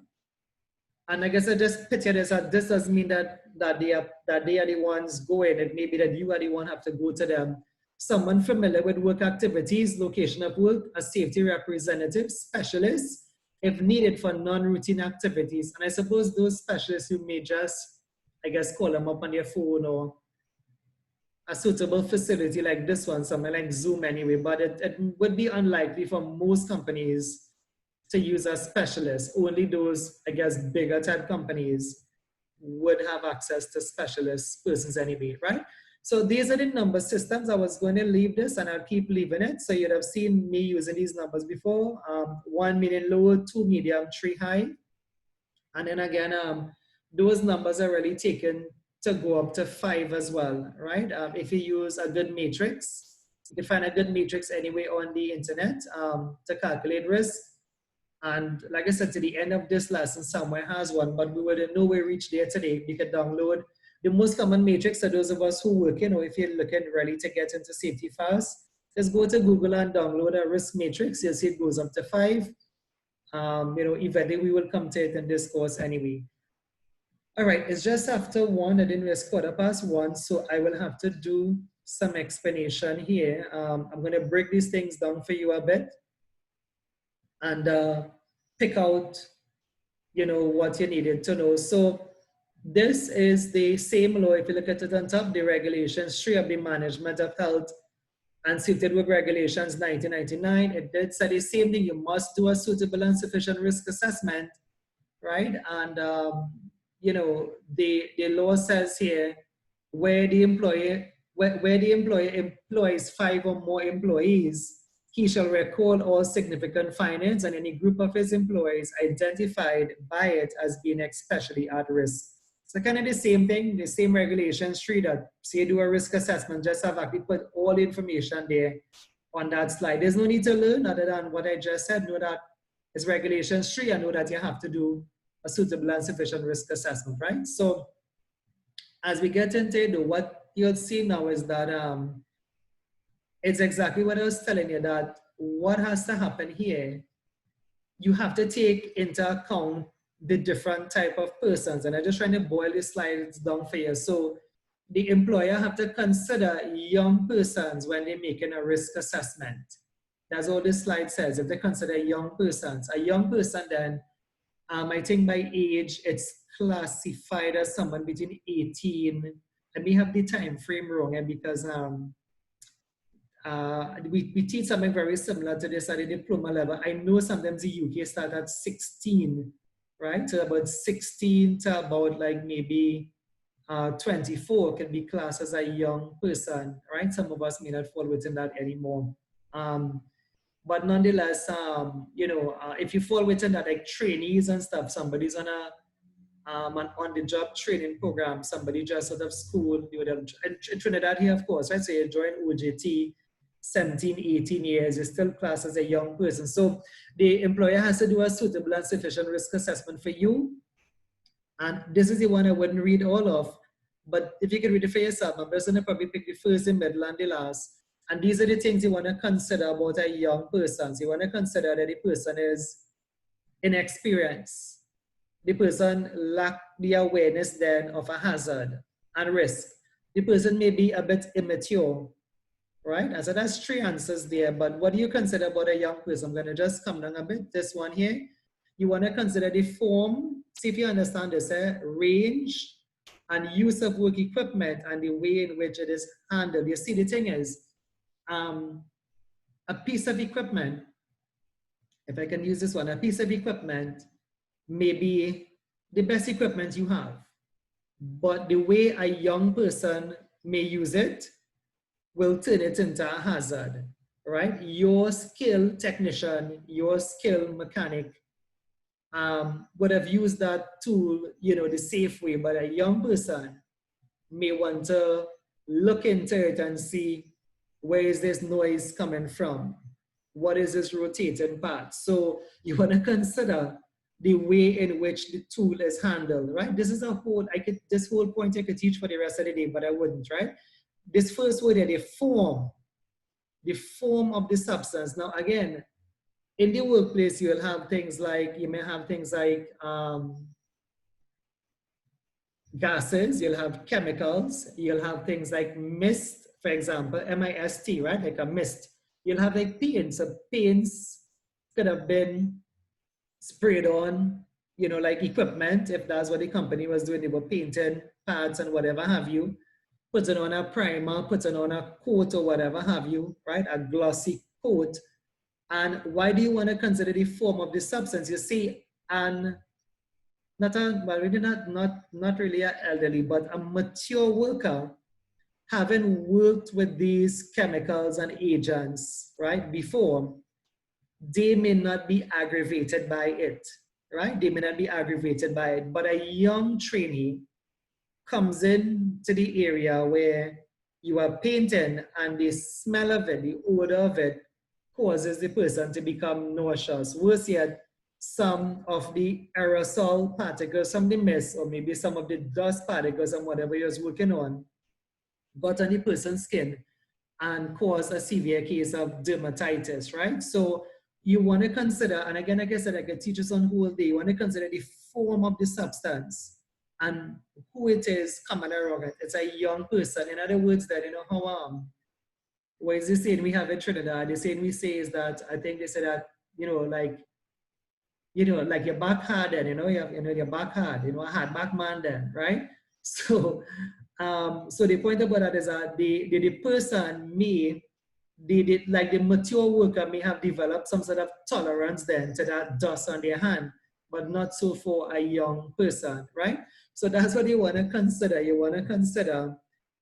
Speaker 1: And I guess I just picture this, this doesn't mean that they are the ones going. It may be that you are the one have to go to them. Someone familiar with work activities, location of work, a safety representative, specialist, if needed for non-routine activities. And I suppose those specialists who may just, I guess, call them up on their phone, or a suitable facility like this one, somewhere like Zoom anyway, but it would be unlikely for most companies to use a specialist. Only those, I guess, bigger type companies would have access to specialist persons anyway, right? So these are the number systems. I was going to leave this and I'll keep leaving it. So you'd have seen me using these numbers before. 1 million low, 2 medium, 3 high. And then again, those numbers are really taken to go up to 5 as well, right? If you use a good matrix, you can find a good matrix anyway on the internet to calculate risk. And like I said, to the end of this lesson, somewhere has one, but we would in no way reach there today. You can download the most common matrix. So those of us who work, you know, if you're looking really to get into safety fast, just go to Google and download a risk matrix. You'll see it goes up to 5. You know, eventually we will come to it in this course anyway. All right, it's just after 1. I didn't realize 1:15, so I will have to do some explanation here. I'm going to break these things down for you a bit and pick out, you know, what you needed to know. So this is the same law. If you look at it on top, the regulations 3 of the Management of Health and Safety at Work Regulations 1999. It did say the same thing. You must do a suitable and sufficient risk assessment, right? And you know, the law says here, where the employer employs 5 or more employees, he shall record all significant findings and any group of his employees identified by it as being especially at risk. So kind of the same thing, the same regulations 3 that say do a risk assessment, just have actually put all the information there on that slide. There's no need to learn other than what I just said. Know that it's regulations 3 and know that you have to do a suitable and sufficient risk assessment, right? So as we get into it, what you'll see now is that it's exactly what I was telling you, that what has to happen here, you have to take into account the different type of persons. And I'm just trying to boil the slides down for you. So the employer have to consider young persons when they're making a risk assessment. That's all this slide says. If they consider young persons, a young person then, I think by age, it's classified as someone between 18. Let me have the time frame wrong because we teach something very similar to this at the diploma level. I know sometimes the UK start at 16, right? So about 16 to about like maybe 24 can be classed as a young person, right? Some of us may not fall within that anymore. But nonetheless, you know, if you fall within that, like trainees and stuff, somebody's on a an on-the-job training program, somebody just out of school, you would have, in Trinidad here, of course, right? So you join OJT, 17, 18 years, you're still classed as a young person. So the employer has to do a suitable and sufficient risk assessment for you. And this is the one I wouldn't read all of, but if you can read it for yourself, I'm just gonna probably pick the first, the middle, and the last. And these are the things you wanna consider about a young person. So you wanna consider that the person is inexperienced. The person lacks the awareness then of a hazard and risk. The person may be a bit immature, right? And so that's three answers there, but what do you consider about a young person? I'm gonna just come down a bit, this one here. You wanna consider the form, see if you understand this, range and use of work equipment and the way in which it is handled. You see, the thing is, a piece of equipment, if I can use this one, a piece of equipment may be the best equipment you have, but the way a young person may use it will turn it into a hazard, right? Your skilled technician, your skilled mechanic would have used that tool, you know, the safe way, but a young person may want to look into it and see, where is this noise coming from? What is this rotating part? So you want to consider the way in which the tool is handled, right? This is a whole, this whole point I could teach for the rest of the day, but I wouldn't, right? This first word here, the form of the substance. Now again, in the workplace, you'll have things like, you may have things like gases, you'll have chemicals, you'll have things like mist, for example, M-I-S-T, right? Like a mist. You'll have like paints. So paints could have been sprayed on, you know, like equipment, if that's what the company was doing, they were painting pads and whatever have you, putting on a primer, putting on a coat or whatever have you, right? A glossy coat. And why do you want to consider the form of the substance? You see, and not really an elderly, but a mature worker, having worked with these chemicals and agents, right, before, they may not be aggravated by it, right? They may not be aggravated by it, but a young trainee comes in to the area where you are painting and the smell of it, the odor of it, causes the person to become nauseous. Worse yet, some of the aerosol particles from the mist, or maybe some of the dust particles and whatever you're working on, got on the person's skin and caused a severe case of dermatitis, right? So you want to consider, and again, like I said, I can teach us on whole day, you want to consider the form of the substance and who it is coming around it. It's a young person. In other words, that, you know, how, what is this saying we have in Trinidad? The saying we say is that, I think they say that, you know, like your back hard then, you know, your back hard, you know, a hard back man then, right? So, so the point about that is that the person may, like the mature worker may have developed some sort of tolerance then to that dust on their hand, but not so for a young person, right? So that's what you want to consider. You want to consider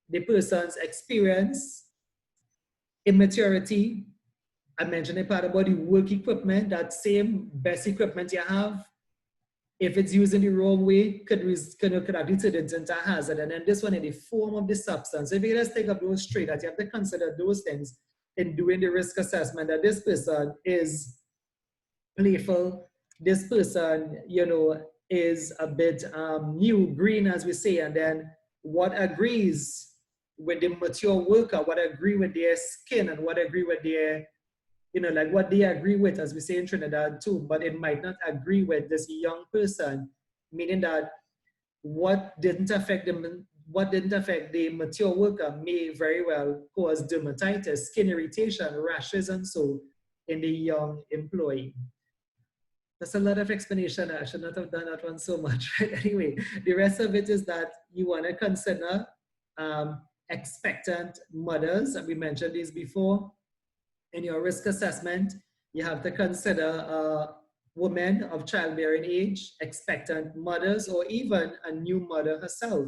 Speaker 1: the person's experience, immaturity. I mentioned a part about the work equipment, that same best equipment you have, if it's used in the wrong way, could actually turn it into a hazard. And then this one in the form of the substance. So if you just take up those straight, that you have to consider those things in doing the risk assessment, that this person is playful, this person, you know, is a bit new, green, as we say, and then what agrees with the mature worker, what agree with their skin, and what agree with their, you know, like what they agree with, as we say in Trinidad too, but it might not agree with this young person, meaning that what didn't affect the mature worker may very well cause dermatitis, skin irritation, rashes, and so in the young employee. That's a lot of explanation. I should not have done that one so much, right? Anyway, the rest of it is that you want to consider expectant mothers, and we mentioned these before. In your risk assessment, you have to consider women of childbearing age, expectant mothers, or even a new mother herself,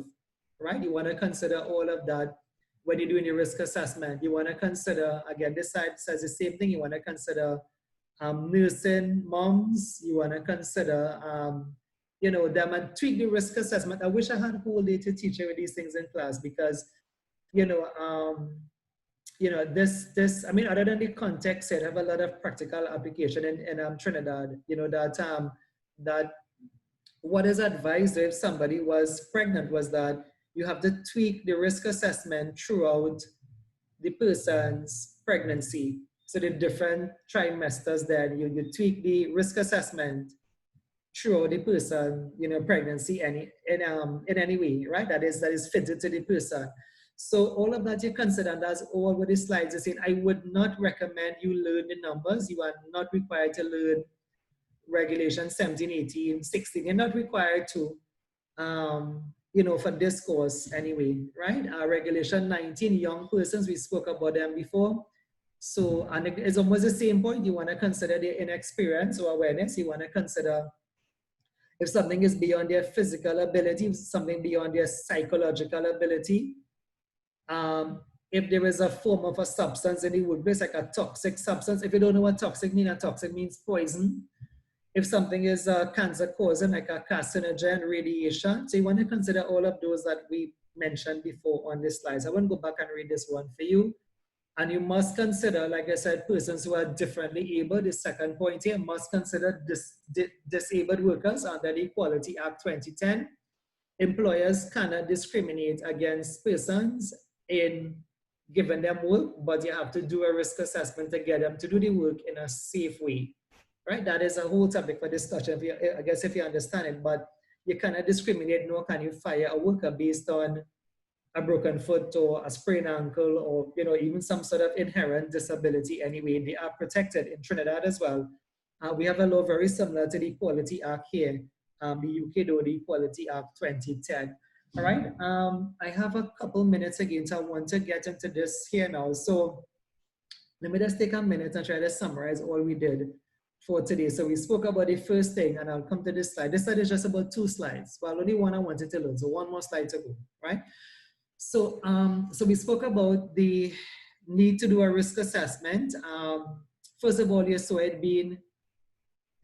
Speaker 1: right? You want to consider all of that when you're doing your risk assessment. You want to consider, again, this side says the same thing. You want to consider nursing moms. You want to consider them and tweak the risk assessment. I wish I had a whole day to teach you with these things in class because, I mean, other than the context, it have a lot of practical application in Trinidad, that what is advised if somebody was pregnant was that you have to tweak the risk assessment throughout the person's pregnancy. So the different trimesters, then you tweak the risk assessment throughout the person, pregnancy in any way, right? That is fitted to the person. So all of that you consider, and that's all what the slides are saying. I would not recommend you learn the numbers. You are not required to learn regulation 17, 18, 16. You're not required to, for this course anyway, right? Regulation 19, young persons, we spoke about them before. So, and it's almost the same point. You want to consider their inexperience or awareness. You want to consider if something is beyond their physical ability, something beyond their psychological ability. If there is a form of a substance in the workplace, like a toxic substance. If you don't know what toxic means poison. If something is cancer causing, like a carcinogen, radiation. So you want to consider all of those that we mentioned before on this slides. I want to go back and read this one for you. And you must consider, like I said, persons who are differently able. The second point here, must consider disabled workers under the Equality Act 2010. Employers cannot discriminate against persons in giving them work, but you have to do a risk assessment to get them to do the work in a safe way, right? That is a whole topic for discussion, I guess, if you understand it, but you cannot discriminate, nor can you fire a worker based on a broken foot or a sprained ankle or, even some sort of inherent disability anyway. They are protected in Trinidad as well. We have a law very similar to the Equality Act here, the UK though, the Equality Act 2010. All right, I have a couple minutes again, so I want to get into this here now. So let me just take a minute and try to summarize all we did for today. So we spoke about the first thing, and I'll come to this slide. This slide is just about 2 slides. Well, only one I wanted to learn, so 1 more slide to go, right? So, so we spoke about the need to do a risk assessment. First of all, you saw it being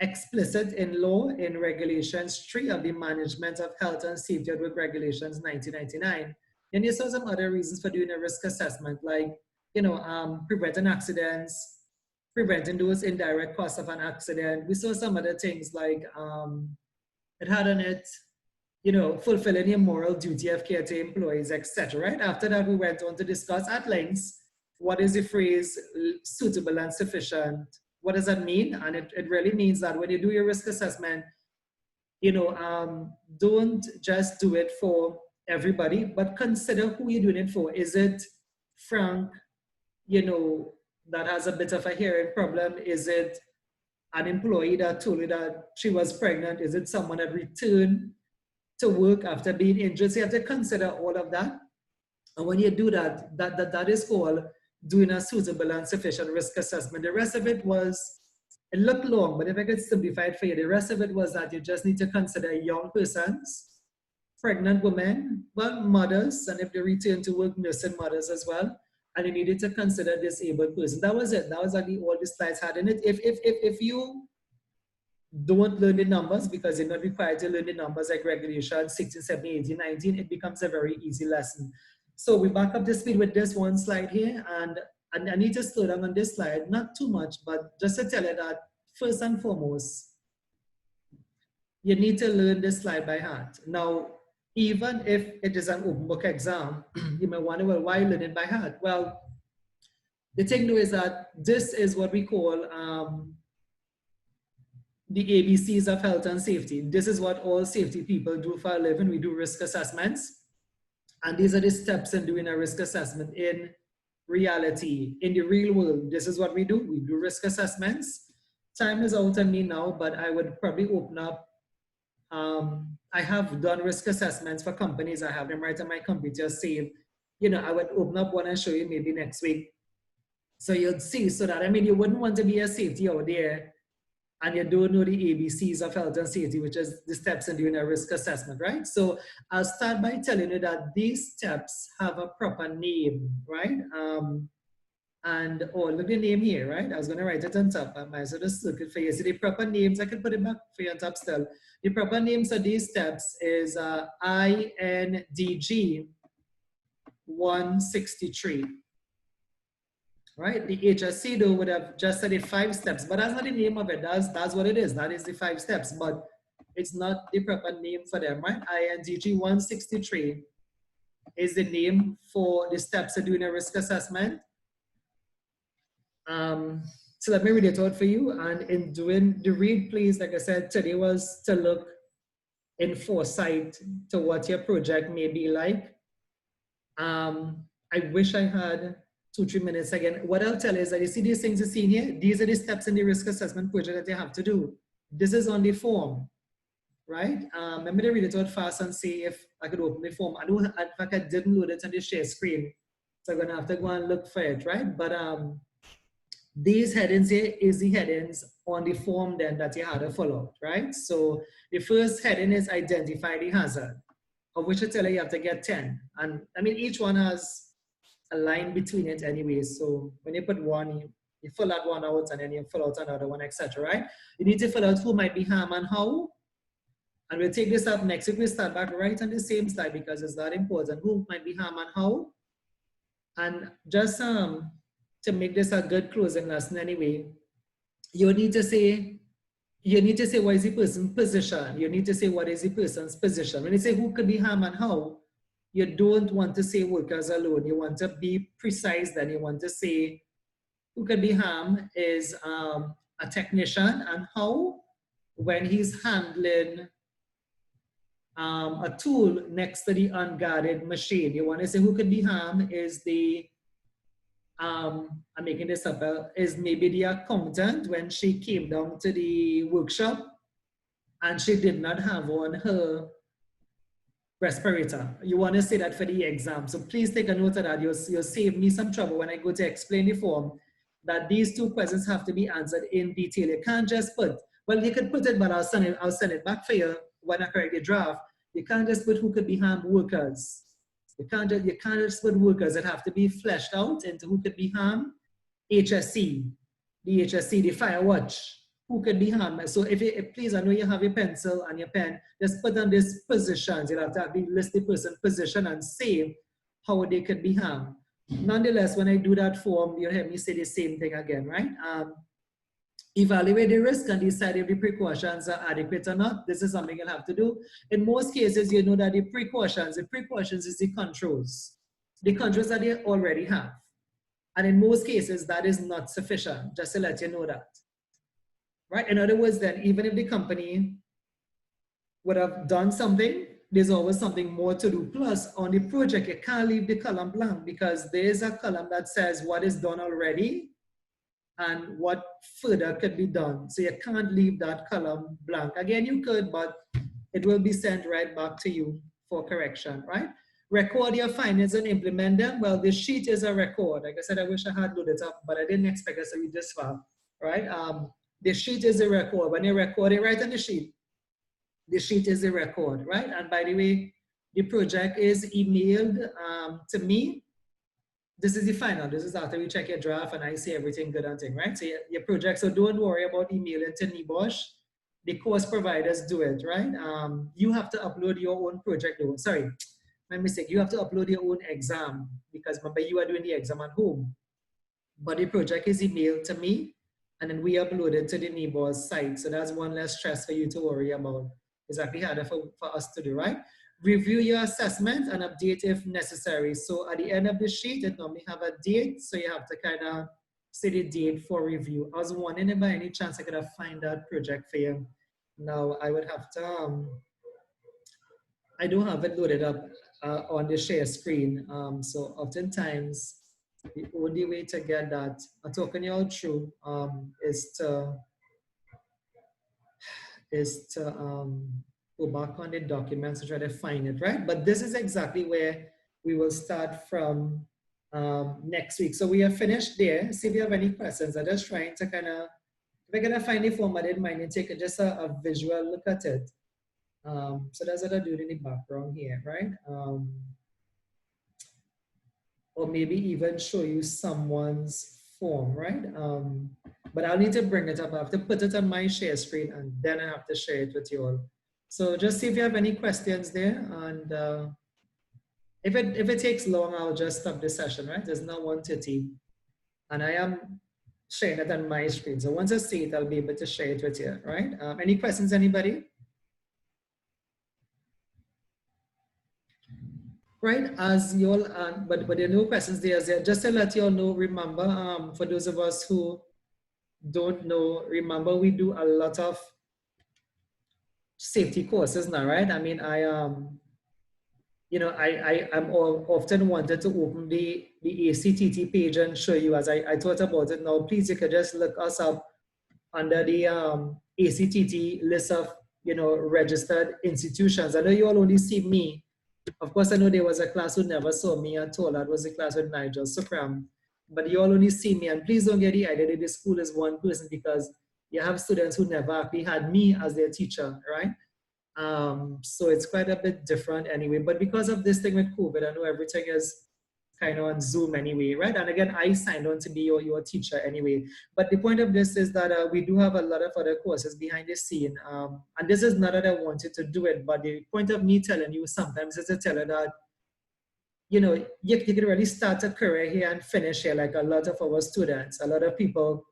Speaker 1: explicit in law in regulations 3 of the Management of Health and Safety at Work Regulations 1999. Then you saw some other reasons for doing a risk assessment, like, preventing accidents, preventing those indirect costs of an accident. We saw some other things like it had on it, fulfilling your moral duty of care to employees, etc. Right? After that, we went on to discuss at length what is the phrase suitable and sufficient. What does that mean? And it really means that when you do your risk assessment, don't just do it for everybody, but consider who you're doing it for. Is it Frank, that has a bit of a hearing problem? Is it an employee that told you that she was pregnant? Is it someone that returned to work after being injured? So you have to consider all of that. And when you do that, that is called doing a suitable and sufficient risk assessment. The rest of it looked long, but if I could simplify it for you, the rest of it was that you just need to consider young persons, pregnant women, well, mothers, and if they return to work, nursing mothers as well. And you needed to consider disabled persons. That was it. That was actually all the slides had in it. If you don't learn the numbers, because you're not required to learn the numbers like regulation 16, 17, 18, 19, it becomes a very easy lesson. So we back up to speed with this one slide here, and I need to slow down on this slide, not too much, but just to tell you that first and foremost, you need to learn this slide by heart. Now, even if it is an open book exam, you may wonder, well, why learn it by heart? Well, the thing though is that this is what we call the ABCs of health and safety. This is what all safety people do for a living. We do risk assessments. And these are the steps in doing a risk assessment in reality, in the real world. This is what we do. We do risk assessments. Time is out on me now, but I would probably open up. I have done risk assessments for companies. I have them right on my computer saved. I would open up one and show you maybe next week. So you'd see, so that, you wouldn't want to be a safety out there and you don't know the ABCs of health and safety, which is the steps in doing a risk assessment, right? So I'll start by telling you that these steps have a proper name, right? And, oh, look the name here, right? I was going to write it on top. I might sort of circle for you. See the proper names, I can put it back for you on top still. The proper names of these steps is INDG 163. Right? The HSC though would have just said it 5 steps, but that's not the name of it. That's what it is. That is the 5 steps, but it's not the proper name for them, right? INDG 163 is the name for the steps of doing a risk assessment. So let me read it out for you. And in doing the read, please, like I said, today was to look in foresight to what your project may be like. I wish I had 2-3 minutes again. What I'll tell you is that you see these things you see here, these are the steps in the risk assessment project that you have to do. This is on the form, right? Let me read it out fast and see if I could open the form. I don't, in fact, I didn't load it on the share screen, so I'm gonna have to go and look for it, right? But these headings here is the headings on the form then that you had to follow, right? So the first heading is identify the hazard, of which I tell you have to get 10. And I mean, each one has a line between it anyway. So when you put one, you fill that one out and then you fill out another one, etc. Right? You need to fill out who might be harmed and how. And we'll take this up next week. We'll start back right on the same slide because it's that important. Who might be harmed and how. And just to make this a good closing lesson anyway, you need to say what is the person's position. You need to say what is the person's position. When you say who could be harmed and how, you don't want to say workers alone. You want to be precise. Then you want to say who could be harmed is a technician and how when he's handling a tool next to the unguarded machine. You want to say who could be harmed is the I'm making this up, is maybe the accountant when she came down to the workshop and she did not have on her respirator. You want to say that for the exam. So please take a note of that. You'll save me some trouble when I go to explain the form that these 2 questions have to be answered in detail. You can't just put, well, you could put it, but I'll send it back for you when I correct the draft. You can't just put who could be harmed workers. You can't just put workers that have to be fleshed out into who could be harmed. HSC, the fire watch, who could be harmed. So please, I know you have your pencil and your pen, just put on these positions. You have to list the person position and say how they could be harmed. Nonetheless, when I do that form, you'll hear me say the same thing again, right? Evaluate the risk and decide if the precautions are adequate or not. This is something you'll have to do. In most cases, you know that the precautions is the controls that they already have. And in most cases, that is not sufficient, just to let you know that. Right? In other words, then, even if the company would have done something, there's always something more to do. Plus, on the project, you can't leave the column blank because there's a column that says what is done already and what further could be done. So you can't leave that column blank. Again, you could, but it will be sent right back to you for correction, right? Record your findings and implement them. Well, the sheet is a record. Like I said, I wish I had loaded it up, but I didn't expect us to read this far, right? The sheet is a record. When you record it right on the sheet is a record, right? And by the way, the project is emailed to me. This is the final. This is after we check your draft and I see everything good and thing, right? So your project, so don't worry about emailing to NEBOSH. The course providers do it, right? You have to upload your own project though. Sorry, my mistake. You have to upload your own exam because remember you are doing the exam at home. But the project is emailed to me and then we upload it to the NEBOSH site. So that's one less stress for you to worry about. It's actually harder for us to do, right? Review your assessment and update if necessary. So at the end of the sheet, it normally have a date. So you have to kind of say the date for review. I was wondering if by any chance I could have find that project for you. Now I would have to, I don't have it loaded up on the share screen. So oftentimes the only way to get that, I'm talking you all through, is to go back on the documents and try to find it, right? But this is exactly where we will start from next week. So we are finished there. See if you have any questions. I'm just trying to kind of, if I can find the form, I didn't mind and take just a visual look at it. So that's what I do in the background here, right? or maybe even show you someone's form, right? But I'll need to bring it up. I have to put it on my share screen and then I have to share it with you all. So just see if you have any questions there. And if it takes long, I'll just stop the session, right? There's now 1:30 and I am sharing it on my screen. So once I see it, I'll be able to share it with you, right? Any questions, anybody? Right, as you all, but there are no questions there. Just to let you all know, remember, for those of us who don't know, remember we do a lot of safety courses now, right? I mean, you know, I'm often wanted to open the ACTT page and show you as I thought about it now. Please, you could just look us up under the ACTT list of, you know, registered institutions. I know you all only see me. Of course, I know there was a class who never saw me at all. That was the class with Nigel Sukram. But you all only see me. And please don't get the idea that the school is one person, because you have students who never actually had me as their teacher, right? So it's quite a bit different anyway. But because of this thing with COVID, I know everything is kind of on Zoom anyway, right? And again, I signed on to be your teacher anyway. But the point of this is that we do have a lot of other courses behind the scene. And this is not that I wanted to do it, but the point of me telling you sometimes is to tell you that, you know, you can really start a career here and finish here, like a lot of our students, a lot of people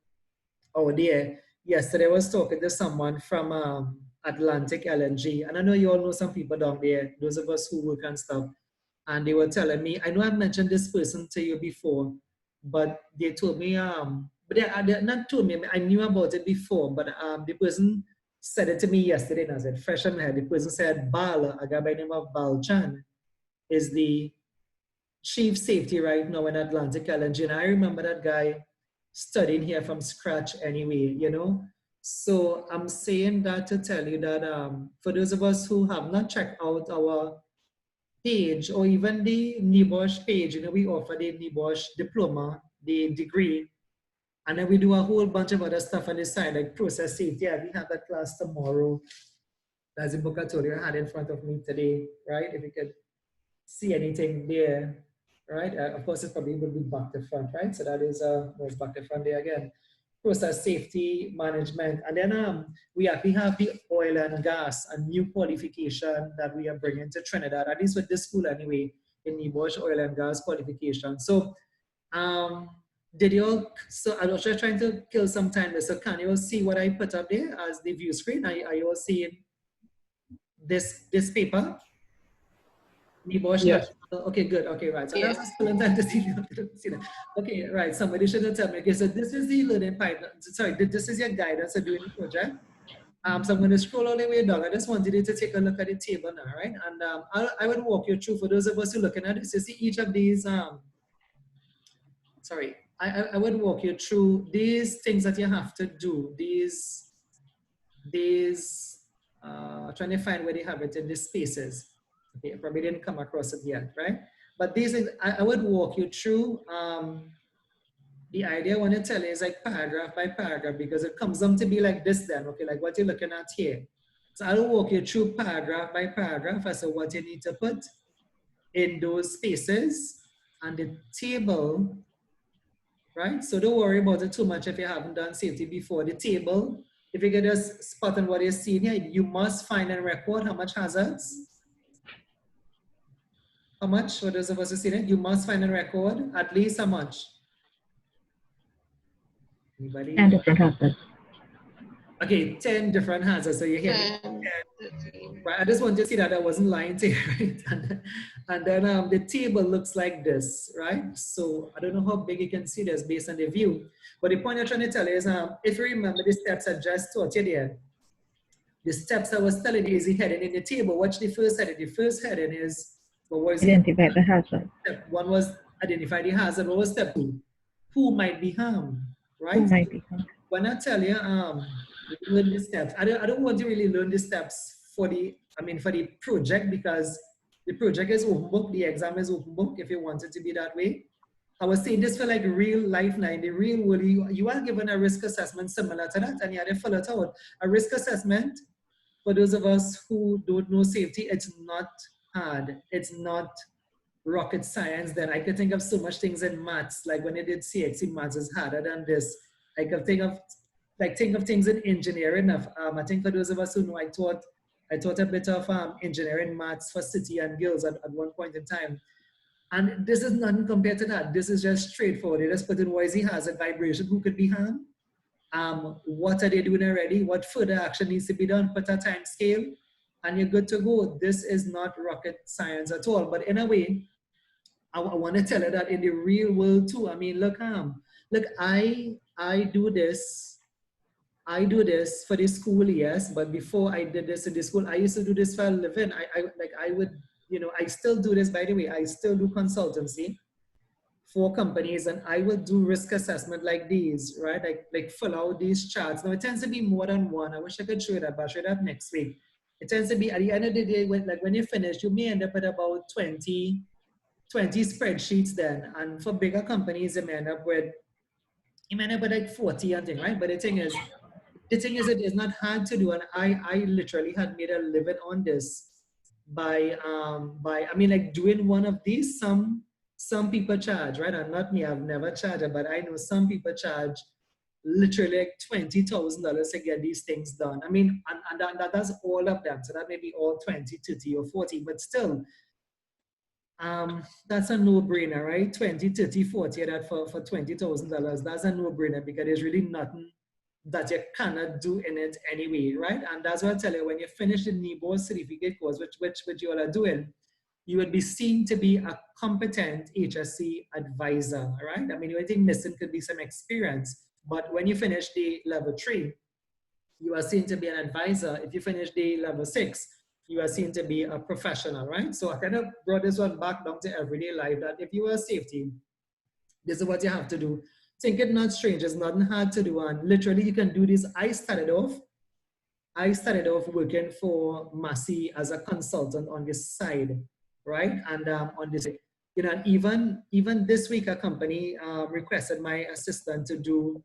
Speaker 1: out there. Yesterday I was talking to someone from Atlantic LNG, and I know you all know some people down there, those of us who work and stuff. And they were telling me, I know I've mentioned this person to you before, but they told me, but they not told me, I knew about it before, but the person said it to me yesterday, and I said, fresh on my head. The person said, Bal, a guy by the name of Bal Chan, is the chief safety right now in Atlantic LNG. And I remember that guy studying here from scratch anyway, you know. So I'm saying that to tell you that for those of us who have not checked out our page or even the NEBOSH page, you know, we offer the NEBOSH diploma, the degree, and then we do a whole bunch of other stuff on the side, like process safety. Yeah, we have that class tomorrow. That's the book I told you I had in front of me today, right? If you could see anything there, right? Of course, it probably will be back to front, right? So that is was back to front there again. Process safety management. And then we actually have the oil and gas, a new qualification that we are bringing to Trinidad, at least with this school anyway, in NEBOSH oil and gas qualification. So did you all, so I was just trying to kill some time there. So can you all see what I put up there as the view screen? Are you all seeing this paper? NEBOSH,
Speaker 2: Yes.
Speaker 1: okay, good. Okay, right. So
Speaker 3: Yes.
Speaker 1: that's still in time to see that. Okay, right. Somebody should have told me. Okay, so this is the learning pipeline. Sorry, this is your guidance for doing the project. So I'm going to scroll all the way down. I just wanted you to take a look at the table now, right? And I would walk you through, for those of us who are looking at this, you see each of these, sorry, I would walk you through these things that you have to do, trying to find where they have it in the spaces. Okay, I probably didn't come across it yet, right? But these is, I would walk you through, the idea I want to tell you is like paragraph by paragraph, because it comes down to be like this then, okay, like what you're looking at here. So I'll walk you through paragraph by paragraph as to what you need to put in those spaces and the table, right? So don't worry about it too much if you haven't done safety before. The table, if you get just spot on what you're seeing here, you must find and record how much hazards. How much, for those of us who see it, you must find and record at least how much? Anybody?
Speaker 4: 10 different hazards.
Speaker 1: Okay, 10 different hazards. So you hear me?
Speaker 3: 10, 13.
Speaker 1: Right, I just want you to see that I wasn't lying to you, right? And then the table looks like this, right? So I don't know how big you can see this based on the view, but the point I'm trying to tell you is, if you remember the steps I just taught you there, the steps I was telling you is the heading in the table. Watch the first heading. The first heading is, what was
Speaker 4: Identify the hazard.
Speaker 1: Step one was identify the hazard. What was step two? Who might be harmed, right?
Speaker 4: Who might be harmed.
Speaker 1: When I tell you, learn the steps, I don't want to really learn the steps for the project, because the project is open book, the exam is open book, if you want it to be that way. I was saying this for like real life now. In the real world, you are given a risk assessment similar to that, and you have to fill it out. A risk assessment, for those of us who don't know safety, it's not hard. It's not rocket science, then I could think of so much things in maths. Like when I did CXC, maths is harder than this. I could think of things in engineering. I think for those of us who know, I taught a bit of engineering maths for city and girls at one point in time. And this is nothing compared to that. This is just straightforward. They just put in noisy hazard vibration, who could be harmed. What are they doing already? What further action needs to be done? Put a time scale, and you're good to go. This is not rocket science at all. But in a way, I want to tell you that in the real world too. I mean, look, I do this. I do this for the school, yes. But before I did this in the school, I used to do this for a living. I would, I still do this, by the way. I still do consultancy for companies, and I will do risk assessment like these, right? Like fill out these charts. Now it tends to be more than one. I wish I could show you that, but I'll show you that next week. It tends to be at the end of the day, when you finish, you may end up with about 20 spreadsheets then. And for bigger companies, you may end up with like 40 and thing, right? But the thing is, it is not hard to do. And I literally had made a living on this by I mean, like doing one of these. Some people charge, right? And not me, I've never charged, but I know some people charge literally like $20,000 to get these things done. I mean, and that's all of them. So that may be all 20, 30, or 40, but still, that's a no-brainer, right? 20, 30, 40, that for $20,000, that's a no-brainer, because there's really nothing that you cannot do in it anyway, right? And that's what I tell you, when you finish the NEBOSH certificate course, which you all are doing, you will be seen to be a competent HSC advisor, right? I mean, the only thing missing could be some experience, but when you finish the level 3, you are seen to be an advisor. If you finish the level 6, you are seen to be a professional, right? So I kind of brought this one back down to everyday life, that if you are a safety, this is what you have to do. Think it not strange, it's nothing hard to do, and literally you can do this. I started off working for Massey as a consultant on this side, right? And on this, even this week, a company requested my assistant to do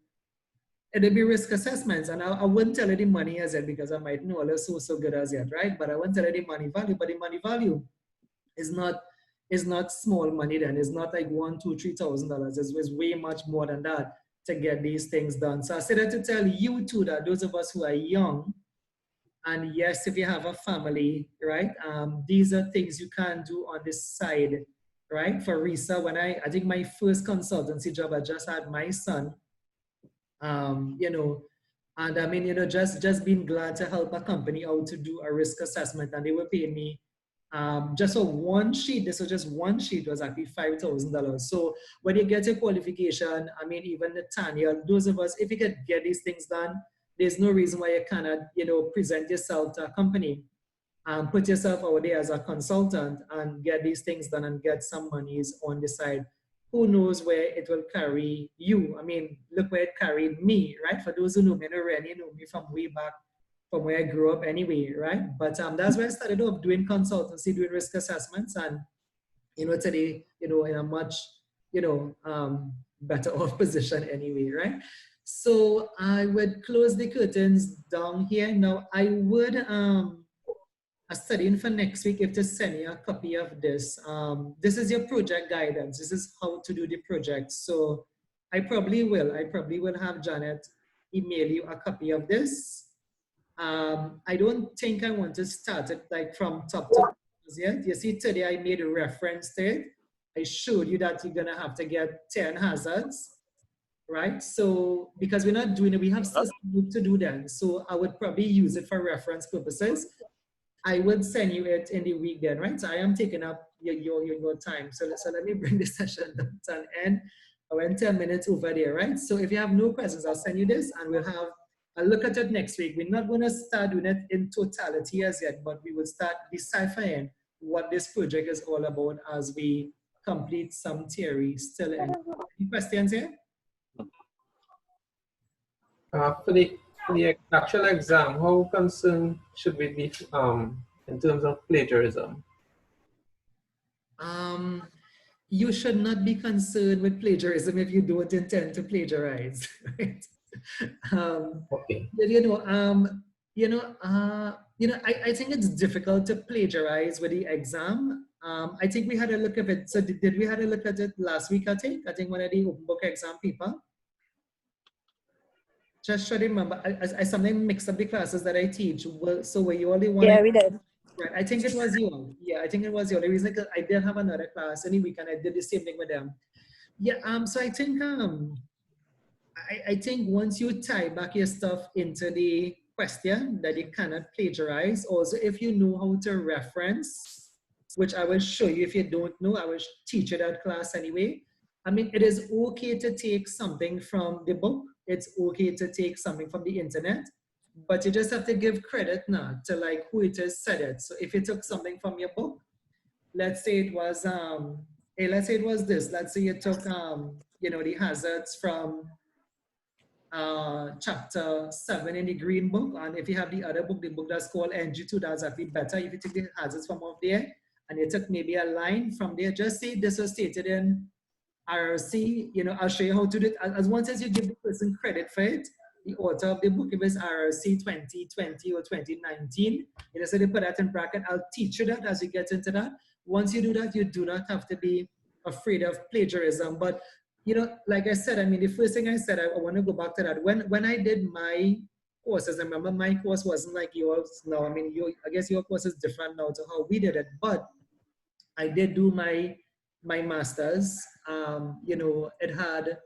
Speaker 1: it'll be risk assessments, and I wouldn't tell you the money as yet, because I might know all so good as yet, right? But I wouldn't tell you the money value. But the money value is not small money. Then it's not like $1,000, $2,000, $3,000. It's way much more than that to get these things done. So I said that to tell you too, that those of us who are young, and yes, if you have a family, right? These are things you can do on this side, right? For Risa, when I think my first consultancy job, I just had my son. And I mean, just being glad to help a company out to do a risk assessment, and they were paying me just for one sheet. This was just one sheet, was actually $5,000. So when you get your qualification, I mean, even Tanya, those of us, if you can get these things done, there's no reason why you cannot, present yourself to a company and put yourself out there as a consultant and get these things done and get some monies on the side. Who knows where it will carry you? I mean, look where it carried me, right? For those who know me, already know me from way back, from where I grew up anyway, right? But that's where I started off doing consultancy, doing risk assessments, and today, in a much, better off position anyway, right? So I would close the curtains down here. Now I would studying for next week, if to send you a copy of this. This is your project guidance. This is how to do the project. So I probably will have Janet email you a copy of this. I don't think I want to start it like from top to yet. You see, today I made a reference to it. I showed you that you're gonna have to get 10 hazards, right? So because we're not doing it, we have system to do that. So I would probably use it for reference purposes. I would send you it in the week then, right? So I am taking up your time. So let me bring this session to an end. I went 10 minutes over there, right? So if you have no questions, I'll send you this, and we'll have a look at it next week. We're not going to start doing it in totality as yet, but we will start deciphering what this project is all about as we complete some theory still in. Any questions here?
Speaker 2: For the actual exam, how concerned should we be in terms of plagiarism?
Speaker 1: You should not be concerned with plagiarism if you don't intend to plagiarize, right?
Speaker 2: Okay.
Speaker 1: I think it's difficult to plagiarize with the exam. I think we had a look at it. So did we had a look at it last week, I think? I think one of the open book exam people. Just try to remember, I sometimes mix up the classes that I teach. So were you only one?
Speaker 4: Yeah, we did.
Speaker 1: Right, I think it was you. Yeah, I think it was you. The reason I did have another class any week and I did the same thing with them. Yeah, so I think I think once you tie back your stuff into the question that you cannot plagiarize, also if you know how to reference, which I will show you if you don't know, I will teach you that class anyway. I mean, it is okay to take something from the book. It's okay to take something from the internet, but you just have to give credit now to like who it is said it. So if you took something from your book, let's say it was let's say it was this. Let's say you took you know, the hazards from chapter 7 in the green book, and if you have the other book, the book that's called NG2, that's actually better. If you take the hazards from off there and you took maybe a line from there, just say this was stated in RRC, you know, I'll show you how to do it. As long as you give the person credit for it, the author of the book, if it's RRC 2020 or 2019, you know, so they put that in bracket. I'll teach you that as you get into that. Once you do that, you do not have to be afraid of plagiarism. But you know, like I said, I mean, the first thing I said, I want to go back to that. When I did my courses, I remember my course wasn't like yours now. I mean, I guess your course is different now to how we did it. But I did do my master's. You know, it had,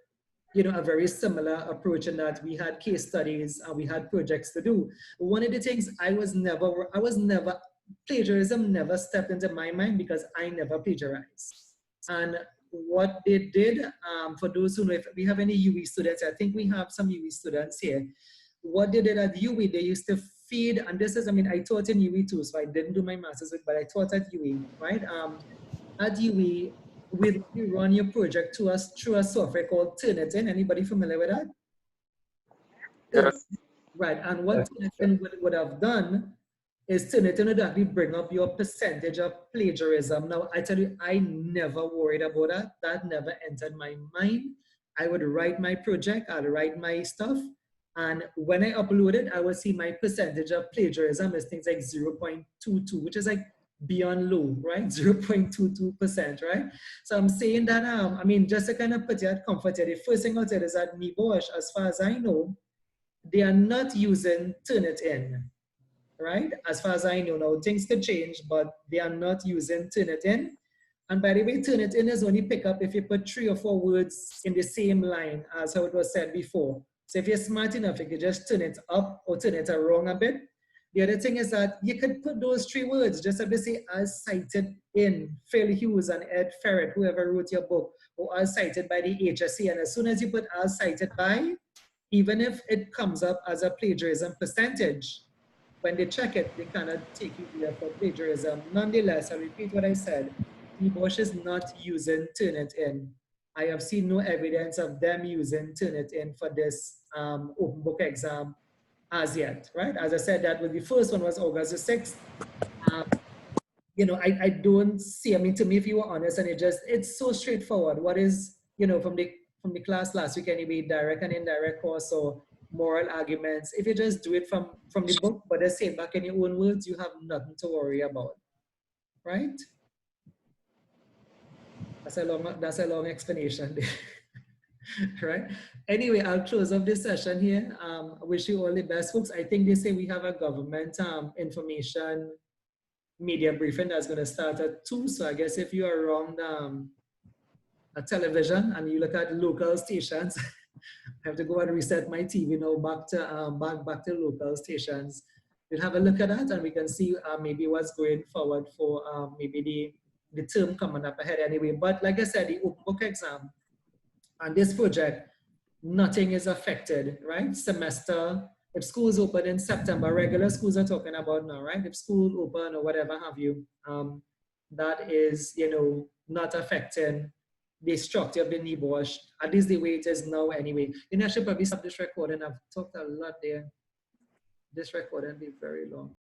Speaker 1: you know, a very similar approach in that we had case studies and we had projects to do. One of the things plagiarism never stepped into my mind because I never plagiarized. And what they did, for those who know, if we have any UE students, I think we have some UE students here. What they did at UE, they used to feed, and this is, I mean, I taught in UE too, so I didn't do my master's, but I taught at UE, right? At UE, we run your project through a software called Turnitin. Anybody familiar with that?
Speaker 2: Yes.
Speaker 1: Right, and what Turnitin would have done is Turnitin would actually bring up your percentage of plagiarism. Now, I tell you, I never worried about that. That never entered my mind. I would write my project, I'd write my stuff, and when I upload it, I would see my percentage of plagiarism is things like 0.22, which is like beyond low, right? 0.22%, right? So I'm saying that, I mean, just to kind of put you at comfort here, the first thing I'll tell you is that NEBOSH, as far as I know, they are not using Turnitin, right? As far as I know now, things could change, but they are not using Turnitin. And by the way, Turnitin is only pick up if you put 3 or 4 words in the same line as how it was said before. So if you're smart enough, you could just turn it up or turn it around a bit. The other thing is that you could put those 3 words, just have to say as cited in Phil Hughes and Ed Ferret, whoever wrote your book, or as cited by the HSC. And as soon as you put as cited by, even if it comes up as a plagiarism percentage, when they check it, they cannot take you there for plagiarism. Nonetheless, I repeat what I said, NEBOSH is not using Turnitin. I have seen no evidence of them using Turnitin for this open book exam as yet, right? As I said, that was the first one was August the 6th. You know, I don't see, I mean, to me, if you were honest, and it's so straightforward. What is, you know, from the class last week anyway, direct and indirect course or moral arguments, if you just do it from the book, but just say it back in your own words, you have nothing to worry about, right? That's a long explanation right? Anyway, I'll close up this session here. I wish you all the best, folks. I think they say we have a government information media briefing that's going to start at 2. So I guess if you are around a television and you look at local stations, I have to go and reset my TV now back to local stations. We'll have a look at that and we can see maybe what's going forward for maybe the term coming up ahead anyway. But like I said, the open book exam and this project, nothing is affected, right? Semester, if schools open in September, regular schools are talking about now, right? If school open or whatever have you, that is, you know, not affecting the structure of the NEBOSH, at least the way it is now anyway. You know, I should probably stop this recording. I've talked a lot there. This recording will be very long.